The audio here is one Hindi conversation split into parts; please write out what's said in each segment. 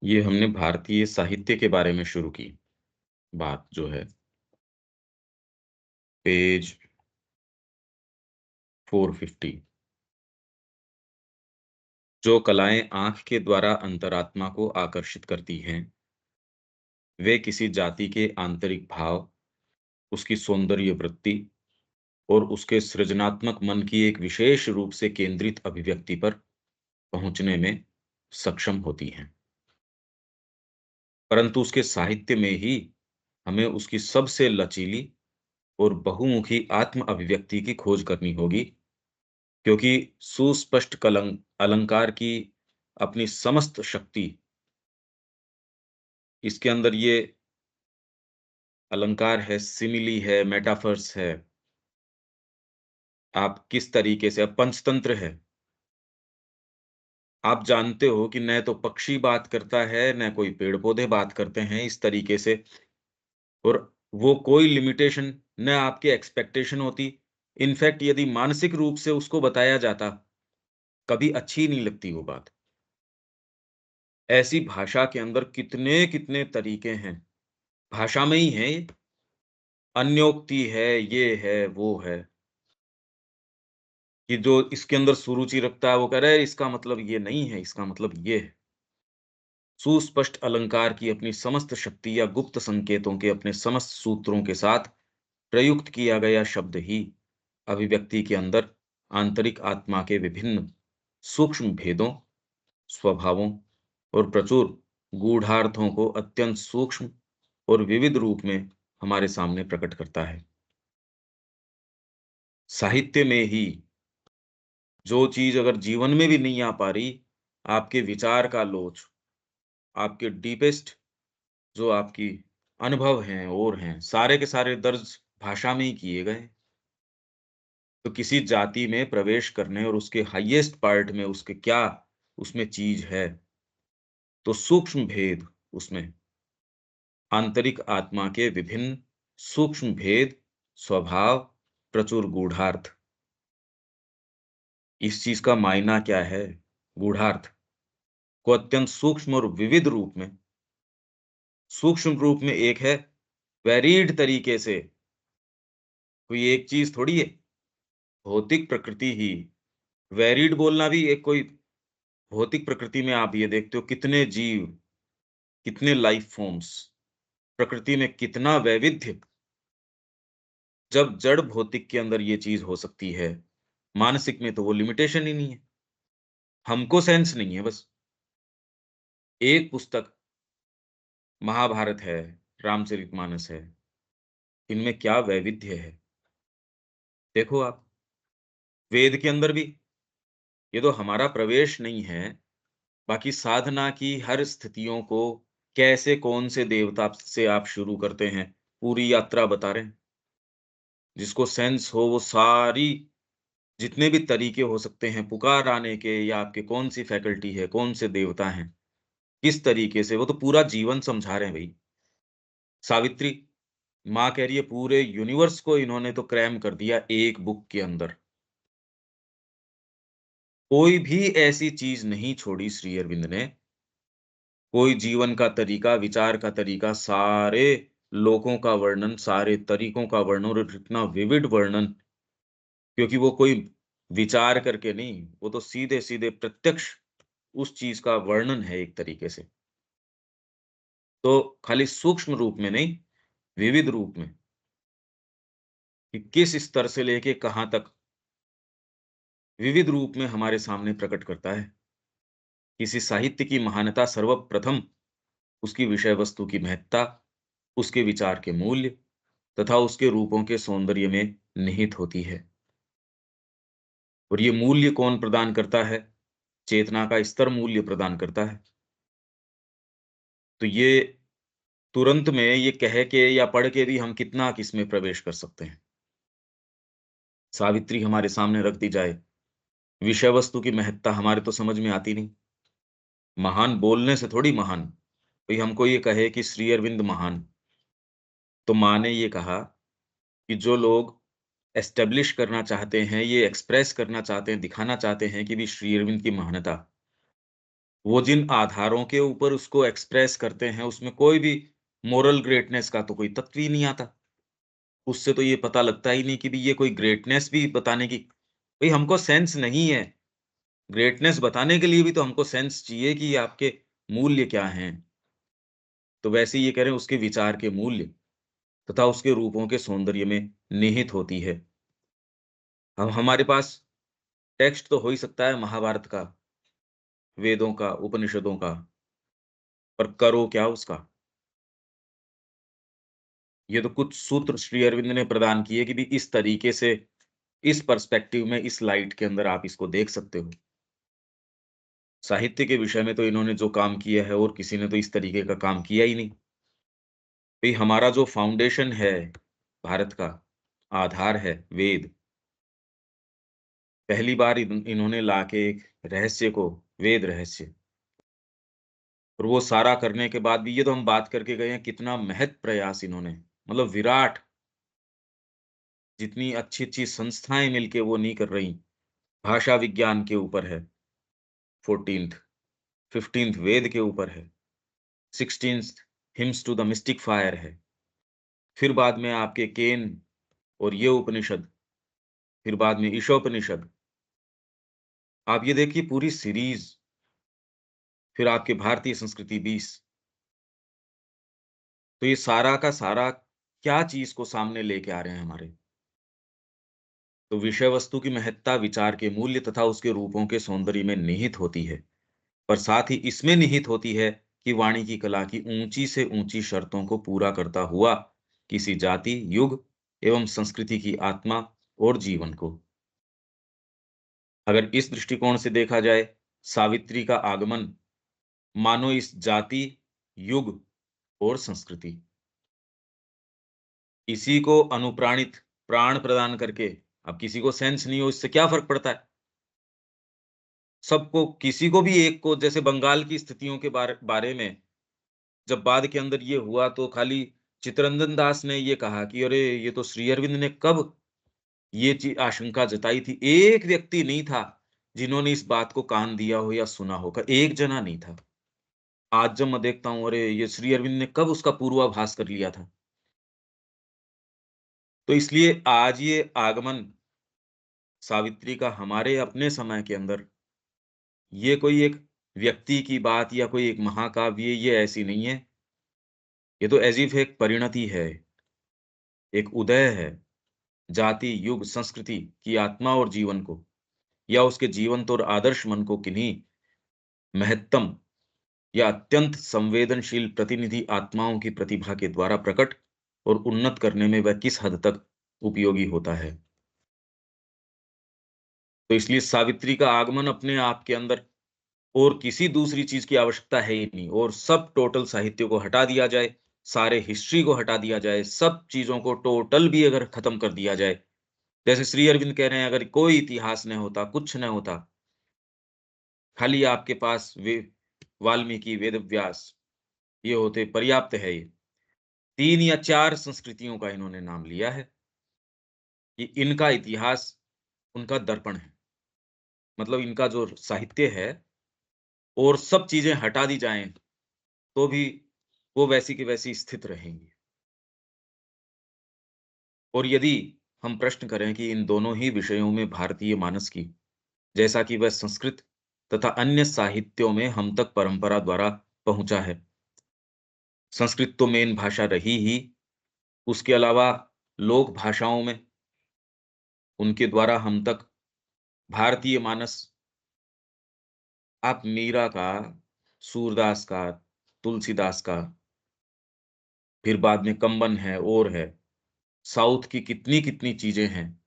ये हमने भारतीय साहित्य के बारे में शुरू की बात जो है पेज 450। जो कलाएं आंख के द्वारा अंतरात्मा को आकर्षित करती हैं, वे किसी जाति के आंतरिक भाव, उसकी सौंदर्य वृत्ति और उसके सृजनात्मक मन की एक विशेष रूप से केंद्रित अभिव्यक्ति पर पहुंचने में सक्षम होती हैं। परंतु उसके साहित्य में ही हमें उसकी सबसे लचीली और बहुमुखी आत्म अभिव्यक्ति की खोज करनी होगी, क्योंकि सुस्पष्ट कलंक अलंकार की अपनी समस्त शक्ति इसके अंदर ये अलंकार है, सिमिली है, मेटाफर्स है, आप किस तरीके से अब पंचतंत्र है। आप जानते हो कि न तो पक्षी बात करता है, न कोई पेड़-पौधे बात करते हैं इस तरीके से, और वो कोई लिमिटेशन न आपकी एक्सपेक्टेशन होती। इनफैक्ट यदि मानसिक रूप से उसको बताया जाता, कभी अच्छी नहीं लगती वो बात। ऐसी भाषा के अंदर कितने-कितने तरीके हैं। भाषा में ही है ये, अन्योक्ति है, ये है, वो है, कि जो इसके अंदर सुरुचि रखता है वो कह रहा है इसका मतलब ये नहीं है, इसका मतलब ये है। सुस्पष्ट अलंकार की अपनी समस्त शक्ति या गुप्त संकेतों के अपने समस्त सूत्रों के साथ प्रयुक्त किया गया शब्द ही अभिव्यक्ति के अंदर आंतरिक आत्मा के विभिन्न सूक्ष्म भेदों, स्वभावों और प्रचुर गूढ़ार्थों को अत्यंत सूक्ष्म और विविध रूप में हमारे सामने प्रकट करता है। साहित्य में ही जो चीज़ अगर जीवन में भी नहीं आ पा रही, आपके विचार का लोच, आपके डीपेस्ट जो आपकी अनुभव हैं और हैं, सारे के सारे दर्ज भाषा में ही किए गए। तो किसी जाति में प्रवेश करने और उसके हाईएस्ट पार्ट में उसके क्या उसमें चीज़ है, तो सूक्ष्म भेद उसमें, आंतरिक आत्मा के विभिन्न सूक्ष्म भेद, स्वभाव, प्रचुर गूढ़ार्थ। इस चीज़ का मायना क्या है? गूढ़ार्थ को अत्यंत सूक्ष्म और विविध रूप में, सूक्ष्म रूप में एक है, वेरीड तरीके से, कोई एक चीज़ थोड़ी है, भौतिक प्रकृति ही, वेरीड बोलना भी एक कोई भौतिक प्रकृति में आप ये देखते हो कितने जीव, कितने लाइफ फॉर्म्स, प्रकृति में कितना वैविध्य, जब जड़ भौतिक के अंदर ये चीज़ हो सकती है, मानसिक में तो वो लिमिटेशन ही नहीं है। हमको सेंस नहीं है बस। एक पुस्तक महाभारत है, रामचरितमानस है, इनमें क्या वैविध्य है। देखो आप, वेद के अंदर भी ये तो हमारा प्रवेश नहीं है, बाकी साधना की हर स्थितियों को कैसे कौन से देवता से आप शुरू करते हैं, पूरी यात्रा बता रहे हैं। जिसको सेंस हो वो सारी जितने भी तरीके हो सकते हैं पुकार आने के या आपके कौन-सी फैकल्टी है, कौन से देवता हैं, किस तरीके से वो तो पूरा जीवन समझा रहे हैं भई। सावित्री, माँ कह रही है पूरे यूनिवर्स को इन्होंने तो क्रैम कर दिया एक बुक के अंदर। कोई भी ऐसी चीज़ नहीं छोड़ी श्री अरविंद ने, कोई जीवन का तरीका, विचार का तरीका, सारे लोकों का वर्णन, सारे तरीकों का वर्णन और इतना विविड वर्णन, क्योंकि वो कोई विचार करके नहीं, वो तो सीधे-सीधे प्रत्यक्ष उस चीज़ का वर्णन है एक तरीके से। तो खाली सूक्ष्म रूप में नहीं, विविध रूप में, कि किस स्तर से लेके कहाँ तक विविध रूप में हमारे सामने प्रकट करता है। किसी साहित्य की महानता सर्वप्रथम उसकी विषय वस्तु की महत्ता, उसके विचार के मूल्य तथा उसके रूपों के सौंदर्य में निहित होती है। और ये मूल्य कौन प्रदान करता है? चेतना का स्तर मूल्य प्रदान करता है। तो ये तुरंत में ये कह के या पढ़ के भी हम कितना किसमें प्रवेश कर सकते हैं। सावित्री हमारे सामने रख दी जाए, विषय वस्तु की महत्ता हमारे तो समझ में आती नहीं। महान बोलने से थोड़ी महान, कोई हमको ये कहे कि श्री अरविंद महान, तो माँ ने ये कहा कि जो लोग एस्टेब्लिश करना चाहते हैं, ये एक्सप्रेस करना चाहते हैं, दिखाना चाहते हैं कि भी श्री अरविंद की महानता, वो जिन आधारों के ऊपर उसको एक्सप्रेस करते हैं, उसमें कोई भी मोरल ग्रेटनेस का तो कोई तत्व ही नहीं आता। उससे तो ये पता लगता ही नहीं कि भई ये कोई ग्रेटनेस भी बताने की भई हमको सेंस नहीं है। ग्रेटनेस बताने के लिए भी तो हमको सेंस चाहिए कि आपके मूल्य क्या हैं। तो वैसे ही ये कह रहे हैं उसके विचार के मूल्य तथा उसके रूपों के सौंदर्य में निहित होती है। अब हमारे पास टेक्स्ट तो हो ही सकता है महाभारत का, वेदों का, उपनिषदों का, पर करो क्या उसका? ये तो कुछ सूत्र श्री अरविंद ने प्रदान किए कि भी इस तरीके से, इस पर्सपेक्टिव में, इस लाइट के अंदर आप इसको देख सकते हो। साहित्य के विषय में तो इन्होंने जो काम किया है और किसी ने तो इस तरीके का काम किया ही नहीं। भई हमारा जो फाउंडेशन है भारत का, आधार है वेद। पहली बार इन्होंने लाके एक रहस्य को, वेद रहस्य, और वो सारा करने के बाद भी ये तो हम बात करके गए हैं कितना महत् प्रयास इन्होंने, मतलब विराट, जितनी अच्छी-अच्छी संस्थाएँ मिलके वो नहीं कर रहीं। भाषा विज्ञान के ऊपर है 14th, 15th वेद के ऊपर है, 16th hymns to the mystic fire है। फिर बाद में आपके केन और ये उपनिषद, फिर बाद में ईशोपनिषद। आप ये देखिए पूरी सीरीज़, फिर आपके भारतीय संस्कृति 20। तो ये सारा का सारा क्या चीज़ को सामने लेके आ रहे हैं हमारे। तो विषय वस्तु की महत्ता विचार के मूल्य तथा उसके रूपों के सौंदर्य में निहित होती है, पर साथ ही इसमें निहित होती है कि वाणी की कला की ऊंची से ऊंची शर्तों को पूरा करता हुआ किसी जाति, युग एवं संस्कृति की आत्मा और जीवन को। अगर इस दृष्टिकोण से देखा जाए, सावित्री का आगमन मानो इस जाति, युग और संस्कृति, इसी को अनुप्राणित प्राण प्रदान करके, अब किसी को सेंस नहीं हो इससे क्या फ़र्क पड़ता है? सबको, किसी को भी एक को, जैसे बंगाल की स्थितियों के बारे बारे में जब बाद के अंदर ये हुआ तो खाली चित्तरंजन दास ने ये कहा कि अरे! ये तो श्री अरविंद ने कब ये आशंका जताई थी। एक व्यक्ति नहीं था जिन्होंने इस बात को कान दिया हो या सुना होगा, एक जना नहीं था। आज जब मैं देखता हूँ, अरे! ये श्री अरविंद ने कब उसका पूर्वाभास कर लिया था। तो इसलिए आज ये आगमन सावित्री का हमारे अपने समय के अंदर, ये कोई एक व्यक्ति की बात या कोई एक महाकाव्य, ये ऐसी नहीं है। ये तो ऐज़ इफ एक परिणति है, एक उदय है, जाति, युग, संस्कृति की आत्मा और जीवन को, या उसके जीवंत और आदर्श मन को किन्हीं महत्तम या अत्यंत संवेदनशील प्रतिनिधि आत्माओं की प्रतिभा के द्वारा प्रकट और उन्नत करने में वह किस हद तक उपयोगी होता है। तो इसलिए सावित्री का आगमन अपने आप के अंदर और किसी दूसरी चीज़ की आवश्यकता है ही नहीं, और सब टोटल साहित्य को हटा दिया जाए, सारे हिस्ट्री को हटा दिया जाए, सब चीज़ों को टोटल भी अगर खत्म कर दिया जाए, जैसे श्री अरविंद कह रहे हैं अगर कोई इतिहास नहीं होता, कुछ नहीं होता, खाली आपके पास वे वाल्मीकि, वेदव्यास ये होते पर्याप्त है ये। 3 या 4 संस्कृतियों का इन्होंने नाम लिया है कि इनका इतिहास उनका दर्पण है। मतलब इनका जो साहित्य है और सब चीज़ें हटा दी जाएँ, तो भी वो वैसी की वैसी स्थित रहेंगी। और यदि हम प्रश्न करें कि इन दोनों ही विषयों में भारतीय मानस की, जैसा कि वह संस्कृत तथा अन्य साहित्यों में हम तक परंपरा द्वारा पहुँचा है। संस्कृत तो मेन भाषा रही ही, उसके अलावा लोक भाषाओं में उनके द्वारा हम तक भारतीय मानस, आप मीरा का, सूरदास का, तुलसीदास का, फिर बाद में कंबन है और है, साउथ की कितनी-कितनी चीज़ें हैं।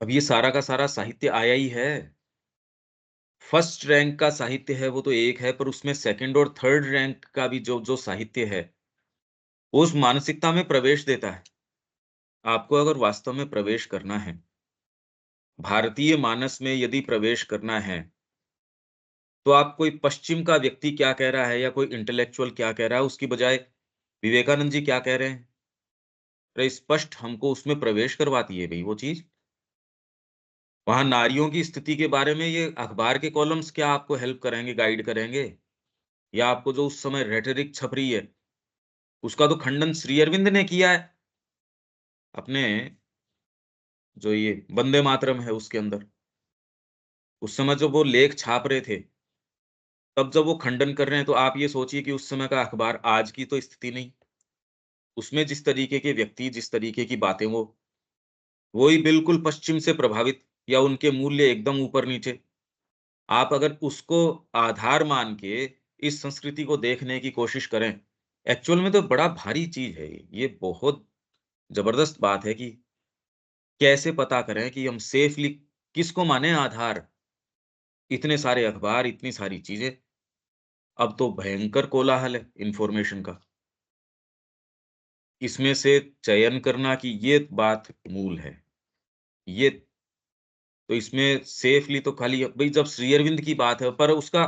अब ये सारा का सारा साहित्य आया ही है। फर्स्ट रैंक का साहित्य है वो तो एक है, पर उसमें सेकंड और थर्ड रैंक का भी जो जो साहित्य है, वो उस मानसिकता में प्रवेश देता है। आपको अगर वास्तव में प्रवेश करना है, भारतीय मानस में यदि प्रवेश करना है, तो आप कोई पश्चिम का व्यक्ति क्या कह रहा है या कोई इंटेलेक्चुअल क्या कह रहा है, उसकी बजाय विवेकानंद जी क्या कह रहे हैं, अरे स्पष्ट हमको उसमें प्रवेश करवाती है भई वो चीज़। वहां नारियों की स्थिति के बारे में ये अखबार के कॉलम्स क्या आपको हेल्प करेंगे, गाइड करेंगे? या आपको जो उस समय रेटरिक छप रही है, उसका तो खंडन श्री अरविंद ने किया है अपने जो ये वंदे मातरम है उसके अंदर। उस समय जब वो लेख छाप रहे थे, तब जब वो खंडन कर रहे हैं, तो आप ये सोचिए कि उस समय का अखबार आज की तो स्थिति नहीं। उसमें जिस तरीके के व्यक्ति, जिस तरीके की बातें वो ही बिल्कुल पश्चिम से प्रभावित या उनके मूल्य एकदम ऊपर-नीचे। आप अगर उसको आधार मान के इस संस्कृति को देखने की कोशिश करें, एक्चुअल में तो बड़ा भारी चीज़ है ये। ये बहुत ज़बरदस्त बात है कि कैसे पता करें कि हम सेफली किसको माने आधार? इतने सारे अखबार, इतनी सारी चीज़ें, अब तो भयंकर कोलाहल है इन्फॉर्मेशन का। इसमें से चयन करना कि ये बात मूल है। ये तो इसमें सेफली तो खाली भई जब श्री अरविंद की बात है, पर उसका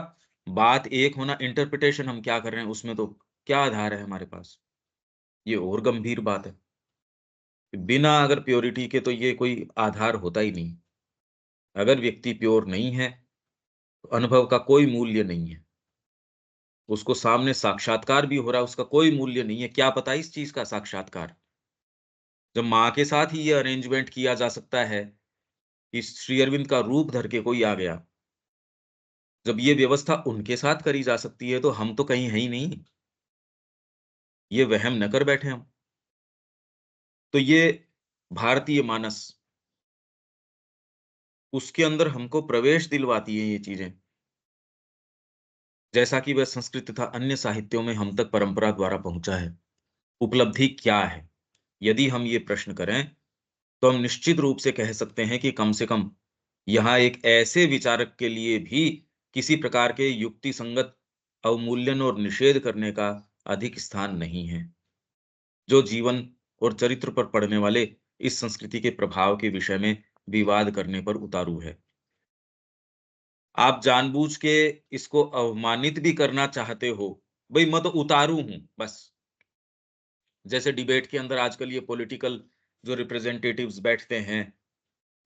बात एक होना, इंटरप्रिटेशन हम क्या कर रहे हैं, उसमें तो क्या आधार है हमारे पास? ये और गंभीर बात है। बिना अगर प्योरिटी के तो ये कोई आधार होता ही नहीं। अगर व्यक्ति प्योर नहीं है, तो अनुभव का कोई मूल्य नहीं है। उसको सामने साक्षात्कार भी हो रहा है, उसका कोई मूल्य नहीं है। क्या पता इस चीज़ का साक्षात्कार? जब माँ के साथ ही ये अरेंजमेंट किया जा सकता है कि श्री अरविंद का रूप धर के कोई आ गया, जब ये व्यवस्था उनके साथ करी जा सकती है, तो हम तो कहीं हैं ही नहीं। ये वहम न कर बैठे हम। तो ये भारतीय मानस, उसके अंदर हमको प्रवेश दिलवाती है ये चीज़ें। जैसा कि वह संस्कृत तथा अन्य साहित्यों में हम तक परंपरा द्वारा पहुँचा है। उपलब्धि क्या है? यदि हम ये प्रश्न करें, तो हम निश्चित रूप से कह सकते हैं कि कम से कम यहाँ एक ऐसे विचारक के लिए भी किसी प्रकार के युक्ति संगत अवमूल्यन और निषेध करने का अधिक स्थान नहीं है, जो जीवन और चरित्र पर पड़ने वाले इस संस्कृति के प्रभाव के विषय में विवाद करने पर उतारू है। आप जानबूझ के इसको अवमानित भी करना चाहते हो, भई मैं तो उतारू हूँ, बस। जैसे डिबेट के अंदर आजकल ये पॉलिटिकल जो रिप्रेजेंटेटिव्स बैठते हैं,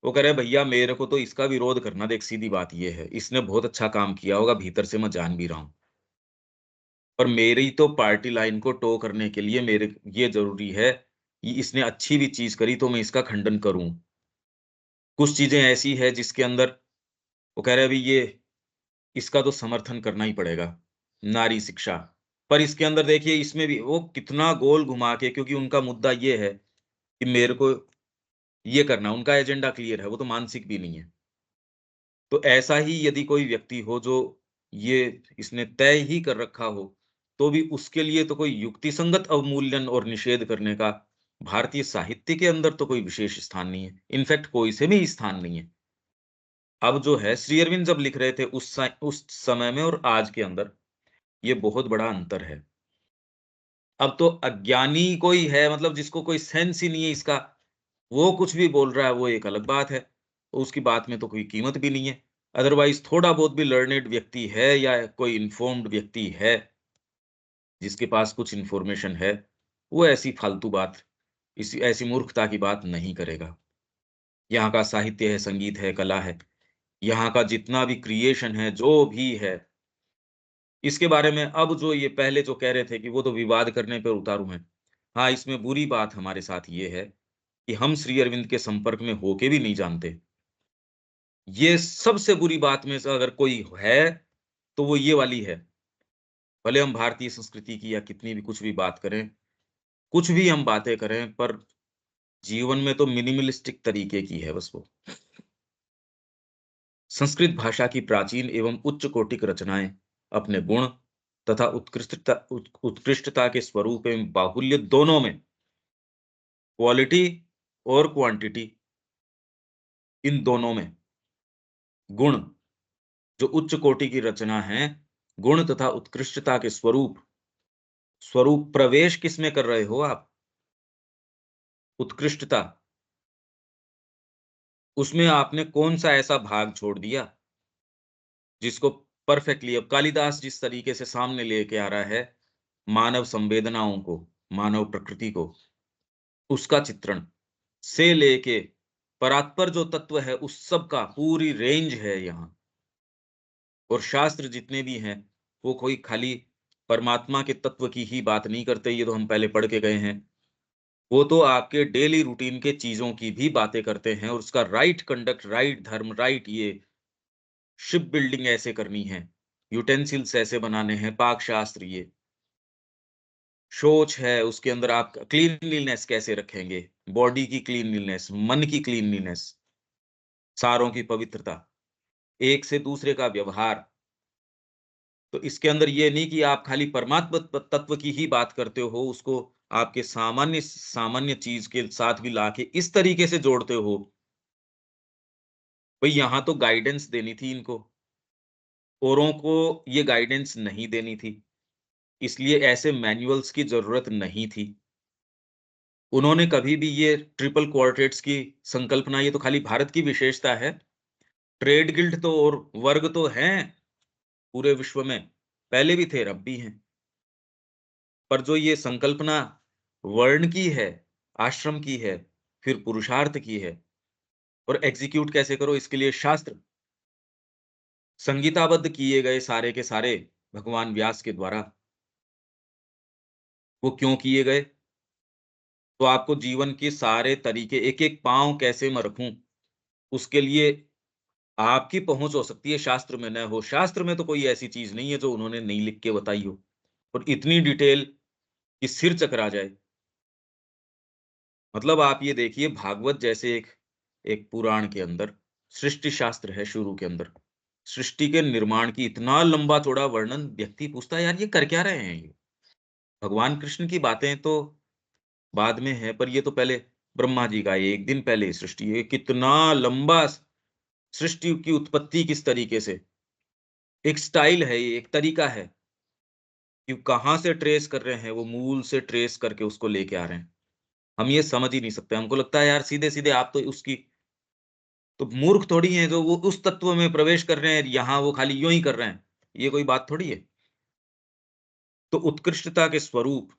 वो कह रहे हैं भैया मेरे को तो इसका विरोध करना, देख सीधी बात ये है, इसने बहुत अच्छा काम किया होगा, भीतर से मैं जान भी रहा हूँ। पर मेरी तो पार्टी लाइन को टो करने के लिए मेरे ये ज़रूरी है कि इसने अच्छी भी चीज़ करी तो मैं इसका खंडन करूँ। कुछ चीज़ें ऐसी हैं जिसके अंदर वो कह रहे हैं, अभी ये इसका तो समर्थन करना ही पड़ेगा, नारी शिक्षा। पर इसके अंदर देखिए, इसमें भी वो कितना गोल घुमा के, क्योंकि उनका मुद्दा ये है कि मेरे को ये करना, उनका एजेंडा क्लियर है, वो तो मानसिक भी नहीं है। तो ऐसा ही यदि कोई व्यक्ति हो जो ये इसने तय ही कर रखा हो, तो भी उसके लिए तो कोई युक्तिसंगत अवमूल्यन और निषेध करने का भारतीय साहित्य के अंदर तो कोई विशेष स्थान नहीं है। इनफैक्ट कोई से भी स्थान नहीं है। अब जो है श्री अरविंद जब लिख रहे थे उस समय में और आज के अंदर, ये बहुत बड़ा अंतर है। अब तो अज्ञानी कोई है, मतलब जिसको कोई सेंस ही नहीं है इसका, वो कुछ भी बोल रहा है, वो एक अलग बात है। उसकी बात में तो कोई कीमत भी नहीं है। अदरवाइज़ थोड़ा बहुत भी लर्नेड व्यक्ति है या कोई इन्फॉर्म्ड व्यक्ति है, जिसके पास कुछ इन्फॉर्मेशन है, वो ऐसी फालतू बात, इसी ऐसी मूर्खता की बात नहीं करेगा। यहाँ का साहित्य है, संगीत है, कला है, यहाँ का जितना भी क्रिएशन है, जो भी है, इसके बारे में अब जो ये पहले जो कह रहे थे कि वो तो विवाद करने पे उतारू हैं। हाँ, इसमें बुरी बात हमारे साथ ये है कि हम श्री अरविंद के संपर्क में होके भी नहीं जानते। ये सबसे बुरी बात में से अगर कोई है, तो वो ये वाली है। भले हम भारतीय संस्कृति की या कितनी भी कुछ भी बात करें, कुछ भी हम बातें करें, पर जीवन में तो मिनिमलिस्टिक तरीके की है बस वो। संस्कृत भाषा की प्राचीन एवं उच्च कोटि की रचनाएँ अपने गुण तथा उत्कृष्टता के स्वरूप एवं बाहुल्य दोनों में, क्वालिटी और क्वांटिटी, इन दोनों में गुण, जो उच्च कोटि की रचना है, गुण तथा उत्कृष्टता के स्वरूप, स्वरूप प्रवेश किसमें कर रहे हो आप? उत्कृष्टता, उसमें आपने कौन-सा ऐसा भाग छोड़ दिया, जिसको परफेक्टली अब कालिदास जिस तरीके से सामने लेके आ रहा है, मानव संवेदनाओं को, मानव प्रकृति को, उसका चित्रण से लेके परात्पर जो तत्व है उस सब का पूरी रेंज है यहाँ। और शास्त्र जितने भी हैं, वो कोई खाली परमात्मा के तत्व की ही बात नहीं करते, ये तो हम पहले पढ़ के गए हैं। वो तो आपके डेली रूटीन के चीज़ों की भी बातें करते हैं और उसका राइट कंडक्ट, राइट धर्म, राइट ये शिप बिल्डिंग ऐसे करनी है, यूटेंसिल्स ऐसे बनाने हैं, पाक शास्त्र ये, शौच है, उसके अंदर आप क्लीनलीनेस कैसे रखेंगे, बॉडी की क्लीनलीनेस, मन की क्लीनलीनेस, सारों की पवित्रता, एक से दूसरे का व्यवहार। तो इसके अंदर ये नहीं कि आप खाली परमात्म तत्व की ही बात करते हो, उसको आपके सामान्य सामान्य चीज़ के साथ भी लाके इस तरीके से जोड़ते हो। भई यहाँ तो गाइडेंस देनी थी इनको, औरों को ये गाइडेंस नहीं देनी थी, इसलिए ऐसे मैनुअल्स की ज़रूरत नहीं थी। उन्होंने कभी भी ये ट्रिपल क्वार्टेट्स की संकल्पना, ये तो खाली भारत की विशेषता है। ट्रेड गिल्ड तो और वर्ग तो हैं पूरे विश्व में, पहले भी थे, अब भी हैं। पर जो ये संकल्पना वर्ण की है, आश्रम की है, फिर पुरुषार्थ की है, और एग्ज़ीक्यूट कैसे करो इसके लिए शास्त्र संहिताबद्ध किए गए सारे के सारे भगवान व्यास के द्वारा। वो क्यों किए गए? तो आपको जीवन के सारे तरीके, एक-एक पाँव कैसे मैं रखूँ, उसके लिए आपकी पहुँच हो सकती है, शास्त्र में न हो। शास्त्र में तो कोई ऐसी चीज़ नहीं है जो उन्होंने नहीं लिख के बताई हो, और इतनी डिटेल कि सिर चकरा जाए। मतलब आप ये देखिए, भागवत जैसे एक एक पुराण के अंदर सृष्टि शास्त्र है शुरू के अंदर। सृष्टि के निर्माण की इतना लंबा-चौड़ा वर्णन, व्यक्ति पूछता है, यार ये कर क्या रहे हैं ये? भगवान कृष्ण की बातें तो बाद में है, पर ये तो पहले ब्रह्मा जी का 1 दिन पहले सृष्टि है। कितना लंबा सृष्टि की उत्पत्ति किस तरीके से, एक स्टाइल है ये, एक तरीका है कि कहाँ से ट्रेस कर रहे हैं, वो मूल से ट्रेस करके उसको लेके आ रहे हैं। हम ये समझ ही नहीं सकते। हमको लगता है यार सीधे-सीधे आप तो उसकी तो मूर्ख थोड़ी हैं जो वो उस तत्व में प्रवेश कर रहे हैं, यहाँ वो खाली यूँ ही कर रहे हैं। ये कोई बात थोड़ी है। तो उत्कृष्टता के स्वरूप,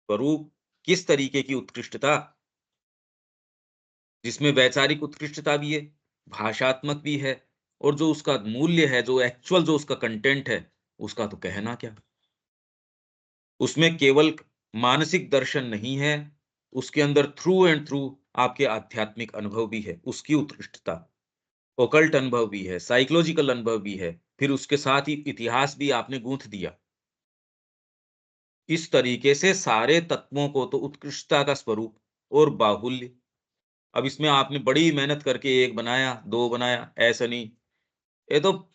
स्वरूप किस तरीके की उत्कृष्टता, जिसमें वैचारिक उत्कृष्टता भी है, भाषात्मक भी है, और जो उसका मूल्य है, जो एक्चुअल जो उसका कंटेंट है, उसका तो कहना क्या। उसमें केवल मानसिक दर्शन नहीं है, उसके अंदर थ्रू एंड थ्रू आपके आध्यात्मिक अनुभव भी है, उसकी उत्कृष्टता। ओकल्ट अनुभव भी है, साइकोलॉजिकल अनुभव भी है, फिर उसके साथ ही इतिहास भी आपने गूँथ दिया। इस तरीके से सारे तत्वों को तो उत्कृष्टता का स्वरूप और बाहुल्य। अब इसमें आपने बड़ी मेहनत करके 1 बनाया, 2 बनाया, ऐसा नहीं। ये तो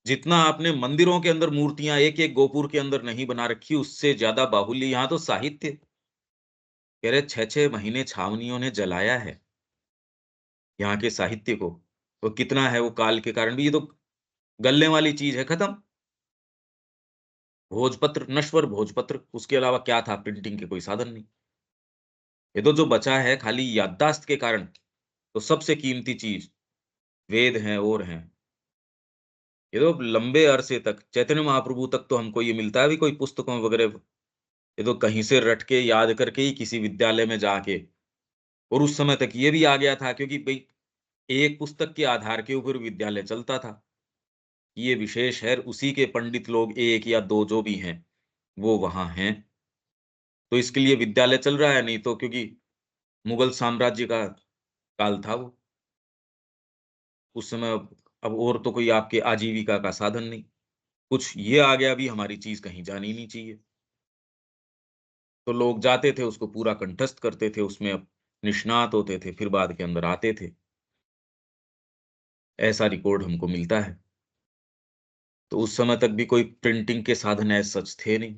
जितना आपने मंदिरों के अंदर मूर्तियाँ एक-एक गोपुर के अंदर नहीं बना रखी, उससे ज़्यादा बाहुल्य यहाँ तो साहित्य। कह रहे 6-6 महीने छावनियों ने जलाया है, यहाँ के साहित्य को। तो कितना है वो काल के कारण भी, ये तो गलने वाली चीज़ है, खत्म। भोजपत्र, नश्वर भोजपत्र, उसके अलावा क्या था? प्रिंटिंग के कोई साधन नहीं। ये तो जो बचा है खाली याददाश्त के कारण, तो सबसे कीमती चीज़ वेद हैं और हैं। ये तो लंबे अरसे तक चैतन्य महाप्रभु तक तो हमको ये मिलता है भी कोई पुस्तकों वगैरह, ये तो कहीं से रट के याद करके ही किसी विद्यालय में जाके, और उस समय तक ये भी आ गया था क्योंकि भई एक पुस्तक के आधार के ऊपर विद्यालय चलता था। ये विशेष है, उसी के पंडित लोग 1 या 2 जो भी हैं, वो वहाँ हैं। तो इसके लिए विद्यालय चल रहा है, नहीं तो क्योंकि मुगल साम्राज्य का काल था वो। उस समय अब और तो कोई आपके आजीविका का साधन नहीं। कुछ ये आ गया, अभी हमारी चीज़ कहीं जानी नहीं चाहिए। तो लोग जाते थे, उसको पूरा कंठस्थ करते थे, उसमें अब निष्णात होते थे, फिर बाद के अंदर आते थे। ऐसा रिकॉर्ड हमको मिलता है। तो उस समय तक भी कोई प्रिंटिंग के साधन एज़ सच थे नहीं।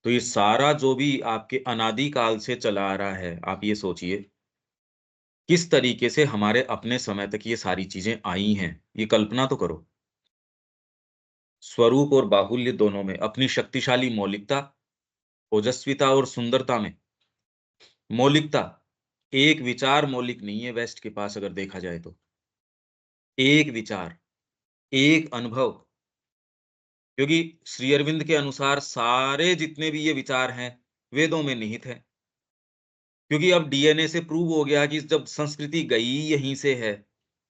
तो ये सारा जो भी आपके अनादि काल से चला आ रहा है, आप ये सोचिए, किस तरीके से हमारे अपने समय तक ये सारी चीज़ें आई हैं। ये कल्पना तो करो। स्वरूप और बाहुल्य दोनों में, अपनी शक्तिशाली मौलिकता, ओजस्विता और सुंदरता में। मौलिकता, एक विचार मौलिक नहीं है वेस्ट के पास अगर देखा जाए तो। एक विचार, एक अनुभव, क्योंकि श्री अरविंद के अनुसार सारे जितने भी ये विचार हैं, वेदों में निहित हैं। क्योंकि अब डीएनए से प्रूव हो गया कि जब संस्कृति गई यहीं से है,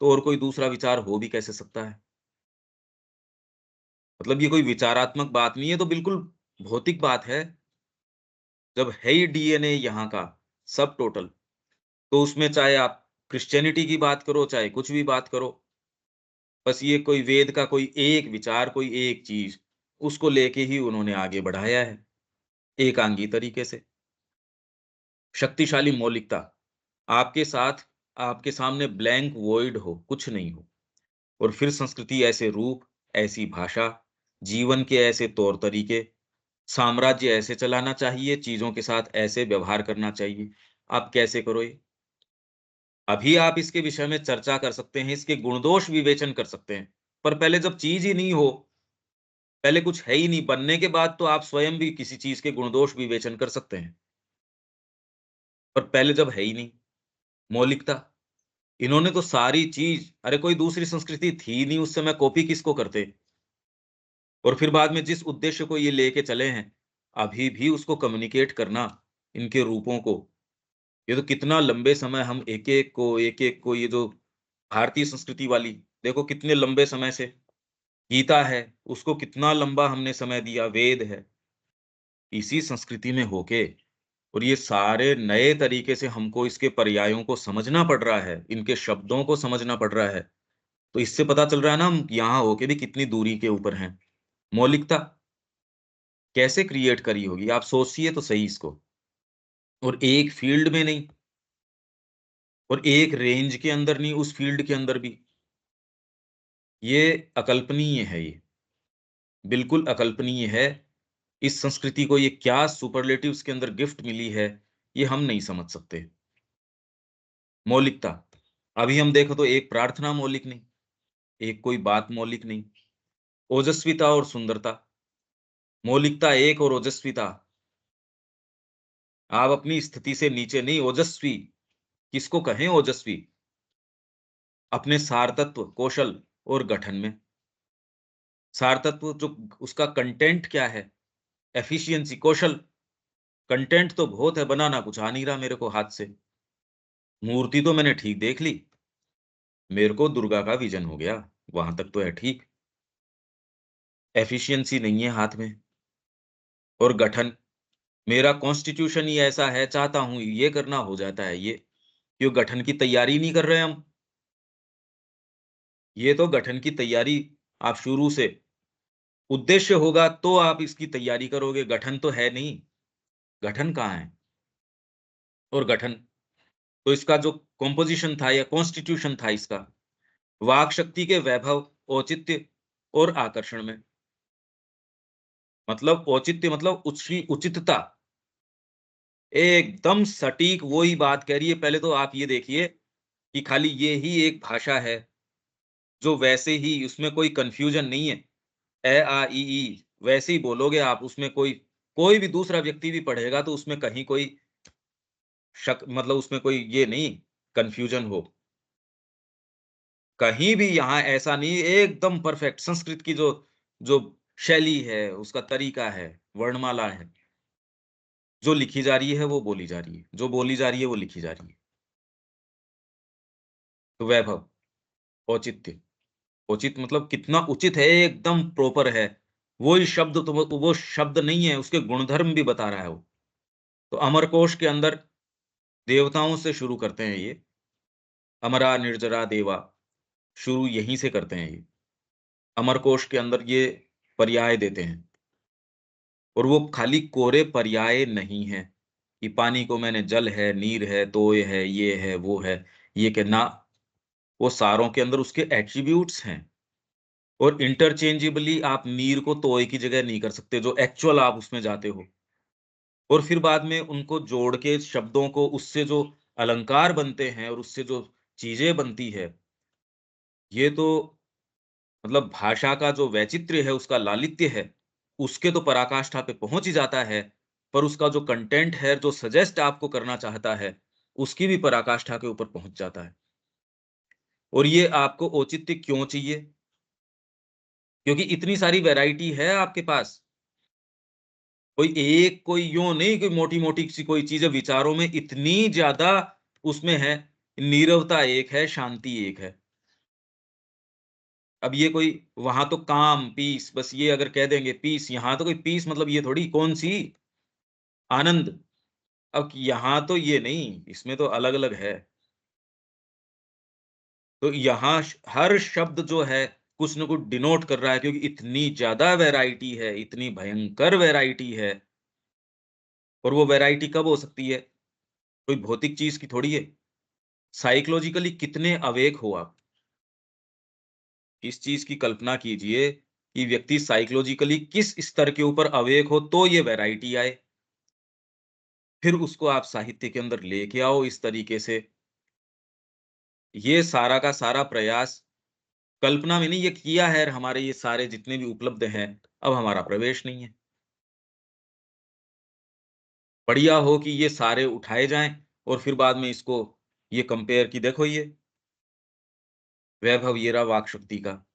तो और कोई दूसरा विचार हो भी कैसे सकता है? मतलब ये कोई विचारात्मक बात नहीं है, तो बिल्कुल भौतिक बात है। जब है ही डीएनए यहाँ का, सब टोटल, तो उसमें चाहे आप क्रिश्चियनिटी की बात करो, चाहे कुछ भी बात करो, बस ये कोई वेद का कोई एक विचार, कोई एक चीज़, उसको लेके ही उन्होंने आगे बढ़ाया है, एकांगी तरीके से। शक्तिशाली मौलिकता, आपके साथ आपके सामने ब्लैंक वॉइड हो, कुछ नहीं हो, और फिर संस्कृति ऐसे रूप, ऐसी भाषा, जीवन के ऐसे तौर-तरीके, साम्राज्य ऐसे चलाना चाहिए, चीज़ों के साथ ऐसे व्यवहार करना चाहिए। आप कैसे करो ये? अभी आप इसके विषय में चर्चा कर सकते हैं, इसके गुण-दोष विवेचन कर सकते हैं, पर पहले जब चीज़ ही नहीं हो, पहले कुछ है ही नहीं, बनने के बाद तो आप स्वयं भी किसी चीज़ के गुण-दोष विवेचन कर सकते हैं, पर पहले जब है ही नहीं, मौलिकता, इन्होंने तो सारी चीज़, अरे कोई दूसरी संस्कृति थी ही नहीं उस समय, कॉपी किसको करते? और फिर बाद में जिस उद्देश्य को ये लेके चले हैं, अभी भी उसको कम्युनिकेट करना, इनके रूपों को, ये तो कितना लंबे समय हम एक-एक को ये जो भारतीय संस्कृति वाली, देखो कितने लंबे समय से, गीता है, उसको कितना लंबा हमने समय दिया, वेद है, इसी संस्कृति में होके, और ये सारे नए तरीके से हमको इसके पर्यायों को समझना पड़ रहा है, इनके शब्दों को समझना पड़ रहा है। तो इससे पता चल रहा है ना हम यहाँ होके भी कितनी दूरी के ऊपर हैं। मौलिकता कैसे क्रिएट करी होगी? आप सोचिए तो सही इसको। और एक फील्ड में नहीं, और एक रेंज के अंदर नहीं, उस फील्ड के अंदर भी। ये अकल्पनीय है ये, बिल्कुल अकल्पनीय है। इस संस्कृति को ये क्या सुपरलेटिव्स के अंदर गिफ्ट मिली है, ये हम नहीं समझ सकते। मौलिकता, अभी हम देखो तो एक प्रार्थना मौलिक नहीं, एक कोई बात मौलिक नहीं। ओजस्विता और सुंदरता, मौलिकता एक और ओजस्विता, आप अपनी स्थिति से नीचे नहीं, ओजस्वी, किसको कहें ओजस्वी? अपने सारतत्व, कौशल और गठन में। सारतत्व जो उसका कंटेंट क्या है? एफिशिएंसी, कौशल, कंटेंट तो बहुत है, बनाना कुछ आ नहीं रहा मेरे को हाथ से। मूर्ति तो मैंने ठीक देख ली, मेरे को दुर्गा का विज़न हो गया, वहाँ तक तो है ठीक। एफिशिएंसी नहीं है हाथ में, और गठन, मेरा कॉन्स्टिट्यूशन ही ऐसा है, चाहता हूँ ये करना, हो जाता है ये। क्यों गठन की तैयारी नहीं कर रहे हम? ये तो गठन की तैयारी आप शुरू से, उद्देश्य होगा तो आप इसकी तैयारी करोगे, गठन तो है नहीं, गठन कहाँ है? और गठन, तो इसका जो कंपोज़िशन था या कॉन्स्टिट्यूशन था इसका, वाक शक्ति के वैभव, औचित्य और आकर्षण में। मतलब औचित्य मतलब उसकी उचितता, एकदम सटीक वही बात कह रही है। पहले तो आप ये देखिए कि खाली ये ही एक भाषा है, जो वैसे ही उसमें कोई कन्फ्यूज़न नहीं है। आ, इ, ई वैसे ही बोलोगे आप, उसमें कोई कोई भी दूसरा व्यक्ति भी पढ़ेगा तो उसमें कहीं कोई शक, मतलब उसमें कोई ये नहीं कन्फ्यूज़न हो। कहीं भी यहाँ ऐसा नहीं, एकदम परफेक्ट संस्कृत की जो जो शैली है, उसका तरीका है, वर्णमाला है, जो लिखी जा रही है वो बोली जा रही है, जो बोली जा रही है वो लिखी जा रही है। तो वैभव, औचित्य, उचित मतलब कितना उचित है, एकदम प्रॉपर है। वही शब्द तो वो शब्द नहीं है, उसके गुणधर्म भी बता रहा है वो। तो अमरकोश के अंदर देवताओं से शुरू करते हैं ये, अमरा निर्जरा देवा, शुरू यहीं से करते हैं ये। अमरकोश के अंदर ये पर्याय देते हैं, और वो खाली कोरे पर्याय नहीं हैं, कि पानी को मैंने जल है, नीर है, तोय है, ये है, वो है, ये के ना, वो सारों के अंदर उसके एट्रिब्यूट्स हैं। और इंटरचेंजेबली आप नीर को तोय की जगह नहीं कर सकते, जो एक्चुअल आप उसमें जाते हो। और फिर बाद में उनको जोड़ के शब्दों को, उससे जो अलंकार बनते हैं और उससे जो चीज़ें बनती है, ये तो मतलब भाषा का जो वैचित्र्य है, उसका लालित्य है, उसके तो पराकाष्ठा पे पहुँच ही जाता है, पर उसका जो कंटेंट है, जो सजेस्ट आपको करना चाहता है, उसकी भी पराकाष्ठा के ऊपर पहुँच जाता है। और ये आपको औचित्य क्यों चाहिए? क्योंकि इतनी सारी वैरायटी है आपके पास। कोई यूँ नहीं कि मोटी-मोटी सी कोई चीज़ है, विचारों में इतनी ज़्यादा उसमें है, नीरवता एक है, शांति एक है। अब ये कोई वहाँ तो काम, पीस बस ये अगर कह देंगे पीस, यहाँ तो कोई पीस मतलब ये थोड़ी कौन-सी आनंद। अब यहाँ तो ये नहीं, इसमें तो अलग-अलग है। तो यहाँ हर शब्द जो है, कुछ न कुछ डिनोट कर रहा है क्योंकि इतनी ज़्यादा वैरायटी है, इतनी भयंकर वैरायटी है और वो वैरायटी कब हो सकती है? कोई भौतिक चीज़ की थोड़ी है। साइकोलॉजिकली कितने अवेक हो आप? इस चीज़ की कल्पना कीजिए कि व्यक्ति साइकोलॉजिकली किस स्तर के ऊपर अवेक हो तो ये वैरायटी आए। फिर उसको आप साहित्य के अंदर लेके आओ इस तरीके से। ये सारा का सारा प्रयास कल्पना में नहीं, ये किया है हमारे ये सारे जितने भी उपलब्ध हैं, अब हमारा प्रवेश नहीं है। बढ़िया हो कि ये सारे उठाए जाएँ और फिर बाद में इसको ये कंपेयर कि देखो ये वैभव ये रहा वाक् शक्ति का,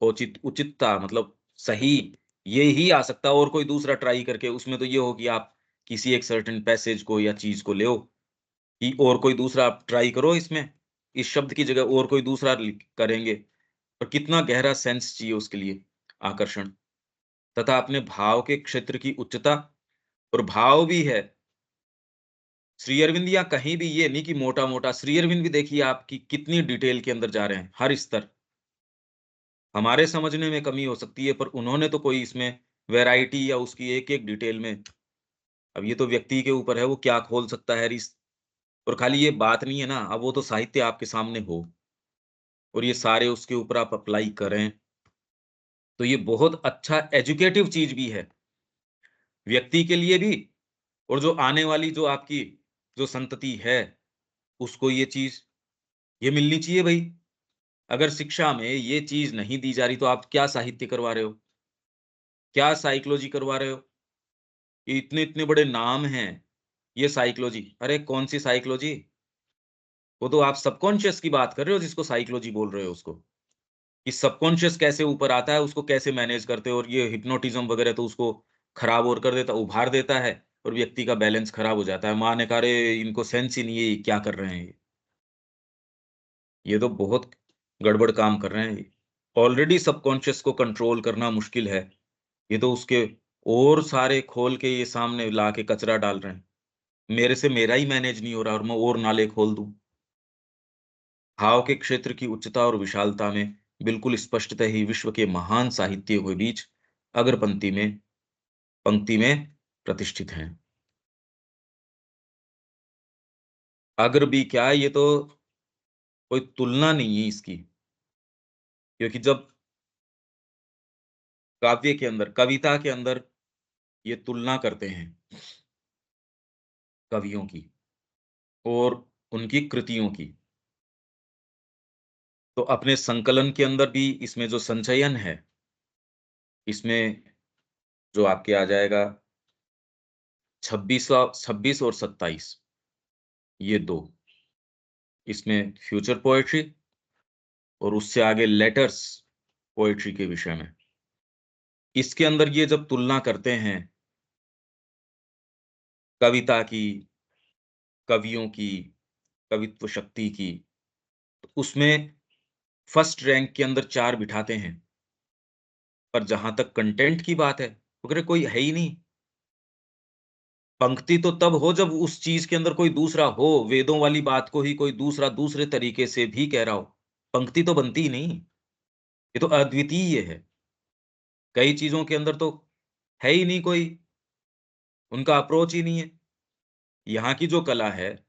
उचितता मतलब सही, ये ही आ सकता है और कोई दूसरा ट्राई करके उसमें तो ये हो कि आप किसी एक सर्टेन पैसेज को या चीज़ को ले कि और कोई दूसरा आप ट्राई करो इसमें, इस शब्द की जगह और कोई दूसरा करेंगे और कितना गहरा सेंस चाहिए उसके लिए, आकर्षण तथा अपने भाव के क्षेत्र की उच्चता और भाव भी है। श्री अरविंद या कहीं भी ये नहीं कि मोटा-मोटा, श्री अरविंद भी देखिए आप कि कितनी डिटेल के अंदर जा रहे हैं, हर स्तर। हमारे समझने में कमी हो सकती है, पर उन्होंने तो कोई इसमें वैरायटी या उसकी एक-एक डिटेल में अब ये तो व्यक्ति के ऊपर है, वो क्या खोल सकता है और खाली ये बात नहीं है ना, अब वो तो साहित्य आपके सामने हो और ये सारे उसके ऊपर आप अप्लाई करें, तो ये बहुत अच्छा एजुकेटिव चीज़ भी है, व्यक्ति के लिए भी और जो आने वाली जो आपकी जो संतति है, उसको ये चीज़ ये मिलनी चाहिए भई। अगर शिक्षा में ये चीज़ नहीं दी जा रही, तो आप क्या साहित्य करवा रहे हो? क्या साइकोलॉजी करवा रहे हो? ये इतने-इतने बड़े नाम हैं, ये साइकोलॉजी। अरे कौन-सी साइकोलॉजी? वो तो आप सबकॉन्शियस की बात कर रहे हो जिसको साइकोलॉजी बोल रहे हो उसको। कि सबकॉन्शियस कैसे ऊपर आता है, उसको कैसे मैनेज करते हो और ये हिप्नोटिज़्म वगैरह तो उसको खराब और कर देता उभार देता है और व्यक्ति का बैलेंस खराब हो जाता है। माँ ने कहा, "अरे! इनको सेंस ही नहीं है, ये क्या कर रहे हैं ये? ये तो बहुत गड़बड़ काम कर रहे हैं ये।" ऑलरेडी सबकॉन्शियस को कंट्रोल करना मुश्किल है। ये तो उसके और सारे खोल के ये सामने ला के कचरा डाल रहे हैं। मेरे से मेरा ही मैनेज नहीं हो रहा और मैं और नाले खोल दूँ। भाव के क्षेत्र की उच्चता और विशालता में बिल्कुल स्पष्टतः ही विश्व के महान साहित्यों के बीच अग्र पंक्ति में प्रतिष्ठित हैं। अग्र भी क्या है, ये तो कोई तुलना नहीं है इसकी, क्योंकि जब काव्य के अंदर, कविता के अंदर ये तुलना करते हैं कवियों की और उनकी कृतियों की, तो अपने संकलन के अंदर भी इसमें जो संचयन है, इसमें जो आपके आ जाएगा 26 और 27 ये 2 इसमें फ्यूचर पोएट्री और उससे आगे लेटर्स पोएट्री के विषय में। इसके अंदर ये जब तुलना करते हैं कविता की, कवियों की, कवित्व शक्ति की, तो उसमें फर्स्ट रैंक के अंदर 4 बिठाते हैं। पर जहाँ तक कंटेंट की बात है, तो अगर कोई है ही नहीं। पंक्ति तो तब हो जब उस चीज़ के अंदर कोई दूसरा हो, वेदों वाली बात को ही कोई दूसरा दूसरे तरीके से भी कह रहा हो। पंक्ति तो बनती ही नहीं। ये तो अद्वितीय है। कई चीज़ों के अंदर तो है ही नहीं कोई, उनका अप्रोच ही नहीं है। यहाँ की जो कला है,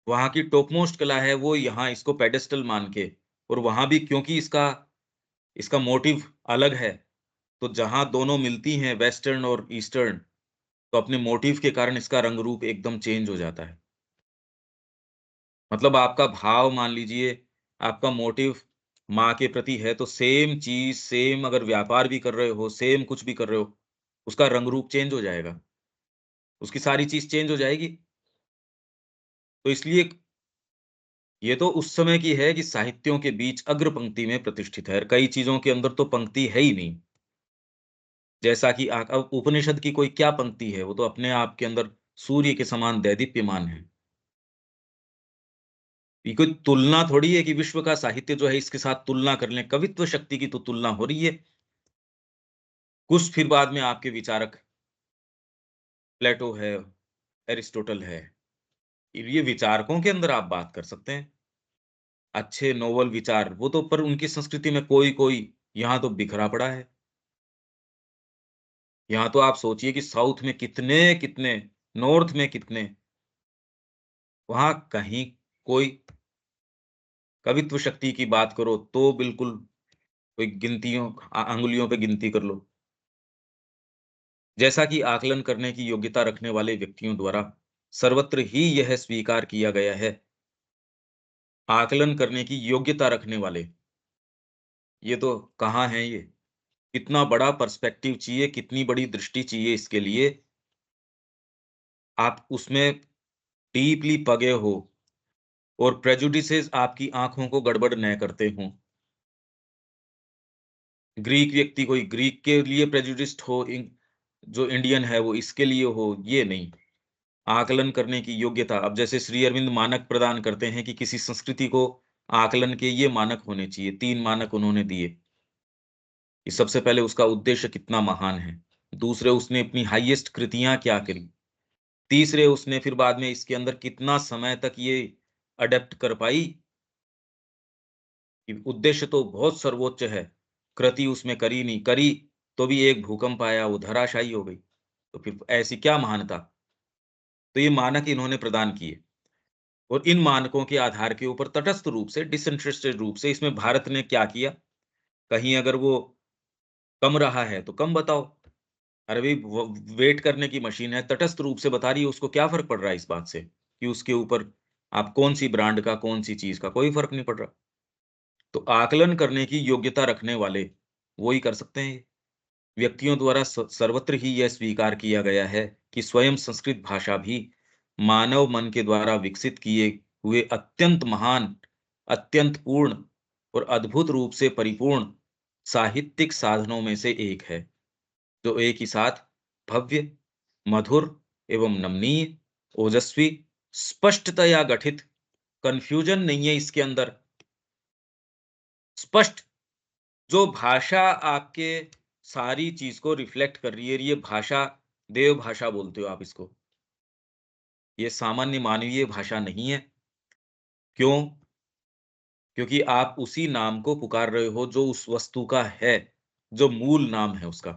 वहाँ की टॉप मोस्ट कला है, वो यहाँ इसको पेडेस्टल मान के और वहाँ भी क्योंकि इसका इसका मोटिव अलग है, तो जहाँ दोनों मिलती हैं वेस्टर्न और ईस्टर्न, तो अपने मोटिव के कारण इसका रंग रूप एकदम चेंज हो जाता है। मतलब आपका भाव मान लीजिए, आपका मोटिव माँ के प्रति है, तो सेम चीज़, सेम अगर व्यापार भी कर रहे हो, सेम कुछ भी कर रहे हो, उसका रंग रूप चेंज हो जाएगा। उसकी सारी चीज़ चेंज हो जाएगी। तो इसलिए ये तो उस समय की है कि साहित्यों के बीच अग्र पंक्ति में प्रतिष्ठित है। कई चीज़ों के अंदर तो पंक्ति है ही नहीं। जैसा कि अब उपनिषद की कोई क्या पंक्ति है, वो तो अपने आप के अंदर सूर्य के समान दैदीप्यमान है। ये कोई तुलना थोड़ी है कि विश्व का साहित्य जो है इसके साथ तुलना कर लें, कवित्व शक्ति की तो तुलना हो रही है। कुछ फिर बाद में आपके विचारक प्लेटो है, एरिस्टोटल है, ये विचारकों के अंदर आप बात कर सकते हैं। अच्छे नोबल विचार, वो तो पर उनकी संस्कृति में कोई-कोई यहाँ तो बिखरा पड़ा है। यहाँ तो आप सोचिए कि साउथ में कितने-कितने, नॉर्थ में कितने, वहाँ कहीं कोई कवित्व शक्ति की बात करो तो बिल्कुल कोई अंगुलियों पे गिनती कर लो। जैसा कि आकलन करने की योग्यता रखने वाले व्यक्तियों द्वारा सर्वत्र ही यह स्वीकार किया गया है, आकलन करने की योग्यता रखने वाले, ये तो कहाँ हैं ये? कितना बड़ा पर्सपेक्टिव चाहिए, कितनी बड़ी दृष्टि चाहिए इसके लिए, आप उसमें डीपली पगे हो और प्रेजुडिसेस आपकी आँखों को गड़बड़ न करते हों। ग्रीक व्यक्ति कोई ग्रीक के लिए प्रेजुडिस्ड हो, जो इंडियन है वो इसके लिए हो, ये नहीं। आकलन करने की योग्यता, अब जैसे श्री अरविंद मानक प्रदान करते हैं कि किसी संस्कृति को आकलन के ये मानक होने चाहिए, 3 मानक उन्होंने दिए, कि सबसे पहले उसका उद्देश्य कितना महान है, दूसरे उसने अपनी हाईएस्ट कृतियाँ क्या करी, तीसरे उसने फिर बाद में इसके अंदर कितना समय तक ये अडैप्ट कर पाई, कि उद्देश्य तो बहुत सर्वोच्च है, कृति उसमें करी नहीं, करी तो भी एक भूकंप आया, वो धराशायी हो गई। तो फिर ऐसी क्या महानता? तो ये मानक इन्होंने प्रदान किए और इन मानकों के आधार के ऊपर तटस्थ रूप से, डिसइंटरेस्टेड रूप से इसमें भारत ने क्या किया? कहीं अगर वो कम रहा है, तो कम बताओ। अरे भई वेट करने की मशीन है, तटस्थ रूप से बता रही है, उसको क्या फ़र्क पड़ रहा है इस बात से, कि उसके ऊपर आप कौन-सी ब्रांड का, कौन-सी चीज़ का, कोई फ़र्क नहीं पड़ रहा। तो आकलन करने की योग्यता रखने वाले, वो ही कर सकते हैं ये। व्यक्तियों द्वारा सर्वत्र ही यह स्वीकार किया गया है कि स्वयं संस्कृत भाषा भी मानव मन के द्वारा विकसित किए हुए अत्यंत महान, अत्यंत पूर्ण और अद्भुत रूप से परिपूर्ण साहित्यिक साधनों में से एक है, जो एक ही साथ भव्य, मधुर एवं नमनीय, ओजस्वी, स्पष्टतया गठित, कन्फ्यूजन नहीं है इसके अंदर, स्पष्ट, जो भाषा आपके सारी चीज़ को रिफ्लेक्ट कर रही है, ये भाषा, देव भाषा बोलते हो आप इसको। ये सामान्य मानवीय भाषा नहीं है। क्यों? क्योंकि आप उसी नाम को पुकार रहे हो जो उस वस्तु का है, जो मूल नाम है उसका।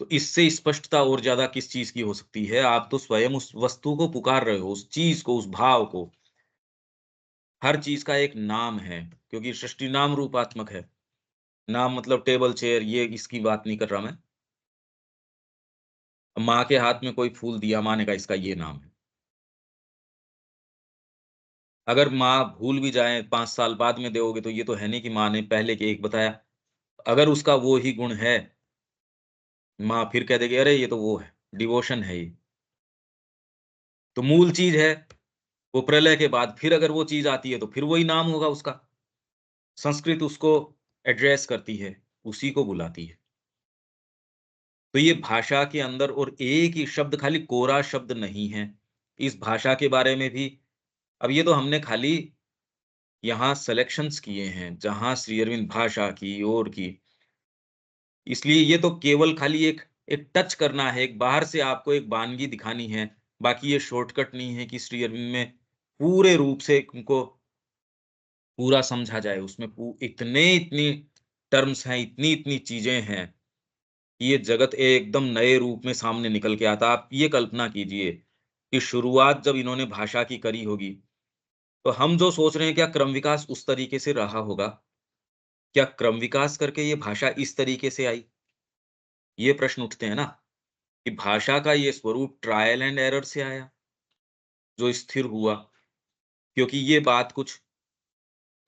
तो इससे स्पष्टता और ज़्यादा किस चीज़ की हो सकती है? आप तो स्वयं उस वस्तु को पुकार रहे हो, उस चीज़ को, उस भाव को। हर चीज़ का एक नाम है, क्योंकि सृष्टि नाम रूपात्मक है। नाम मतलब टेबल, चेयर, ये इसकी बात नहीं कर रहा मैं। माँ के हाथ में कोई फूल दिया, माँ ने कहा इसका ये नाम है। अगर माँ भूल भी जाए 5 साल बाद में दोगे तो ये तो है नहीं कि माँ ने पहले के एक बताया। अगर उसका वो ही गुण है, माँ फिर कह देगी अरे ये तो वो है, डिवोशन है ये। तो मूल चीज़ है, वो प्रलय के बाद फिर अगर वो चीज़ आती है तो फिर वही नाम होगा उसका। संस्कृत उसको एड्रेस करती है, उसी को बुलाती है। तो ये भाषा के अंदर और एक ही शब्द, खाली कोरा शब्द नहीं है। इस भाषा के बारे में भी, अब ये तो हमने खाली यहाँ सिलेक्शंस किए हैं, जहाँ श्री अरविंद भाषा की और की। इसलिए ये तो केवल खाली एक एक टच करना है, एक बाहर से आपको एक वानगी दिखानी है। बाकी ये शॉर्टकट नहीं है कि श्री अरविंद में पूरे रूप से उनको पूरा समझा जाए। उसमें इतनी टर्म्स हैं, इतनी चीज़ें हैं, कि ये जगत एकदम नए रूप में सामने निकल के आता। आप ये कल्पना कीजिए कि शुरुआत जब इन्होंने भाषा की करी होगी, तो हम जो सोच रहे हैं क्या क्रम विकास उस तरीके से रहा होगा? क्या क्रम विकास करके ये भाषा इस तरीके से आई? ये प्रश्न उठते हैं ना, कि भाषा का ये स्वरूप ट्रायल एंड एरर से आया, जो स्थिर हुआ। क्योंकि ये बात कुछ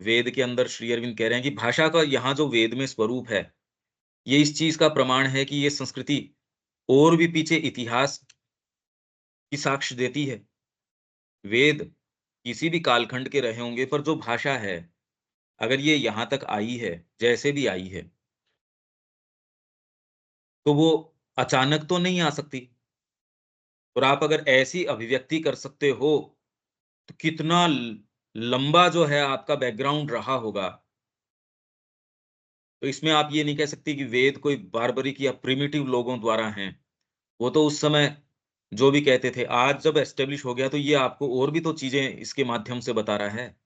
वेद के अंदर श्री अरविंद कह रहे हैं कि भाषा का यहाँ जो वेद में स्वरूप है, ये इस चीज़ का प्रमाण है कि ये संस्कृति और भी पीछे इतिहास की साक्ष्य देती है। वेद किसी भी कालखंड के रहे होंगे, पर जो भाषा है, अगर ये यहाँ तक आई है, जैसे भी आई है, तो वो अचानक तो नहीं आ सकती। और आप अगर ऐसी अभिव्यक्ति कर सकते हो, तो कितना लंबा जो है आपका बैकग्राउंड रहा होगा। तो इसमें आप ये नहीं कह सकती कि वेद कोई बार्बरिक या प्रिमिटिव लोगों द्वारा हैं। वो तो उस समय जो भी कहते थे, आज जब एस्टेब्लिश हो गया तो ये आपको और भी तो चीज़ें इसके माध्यम से बता रहा है।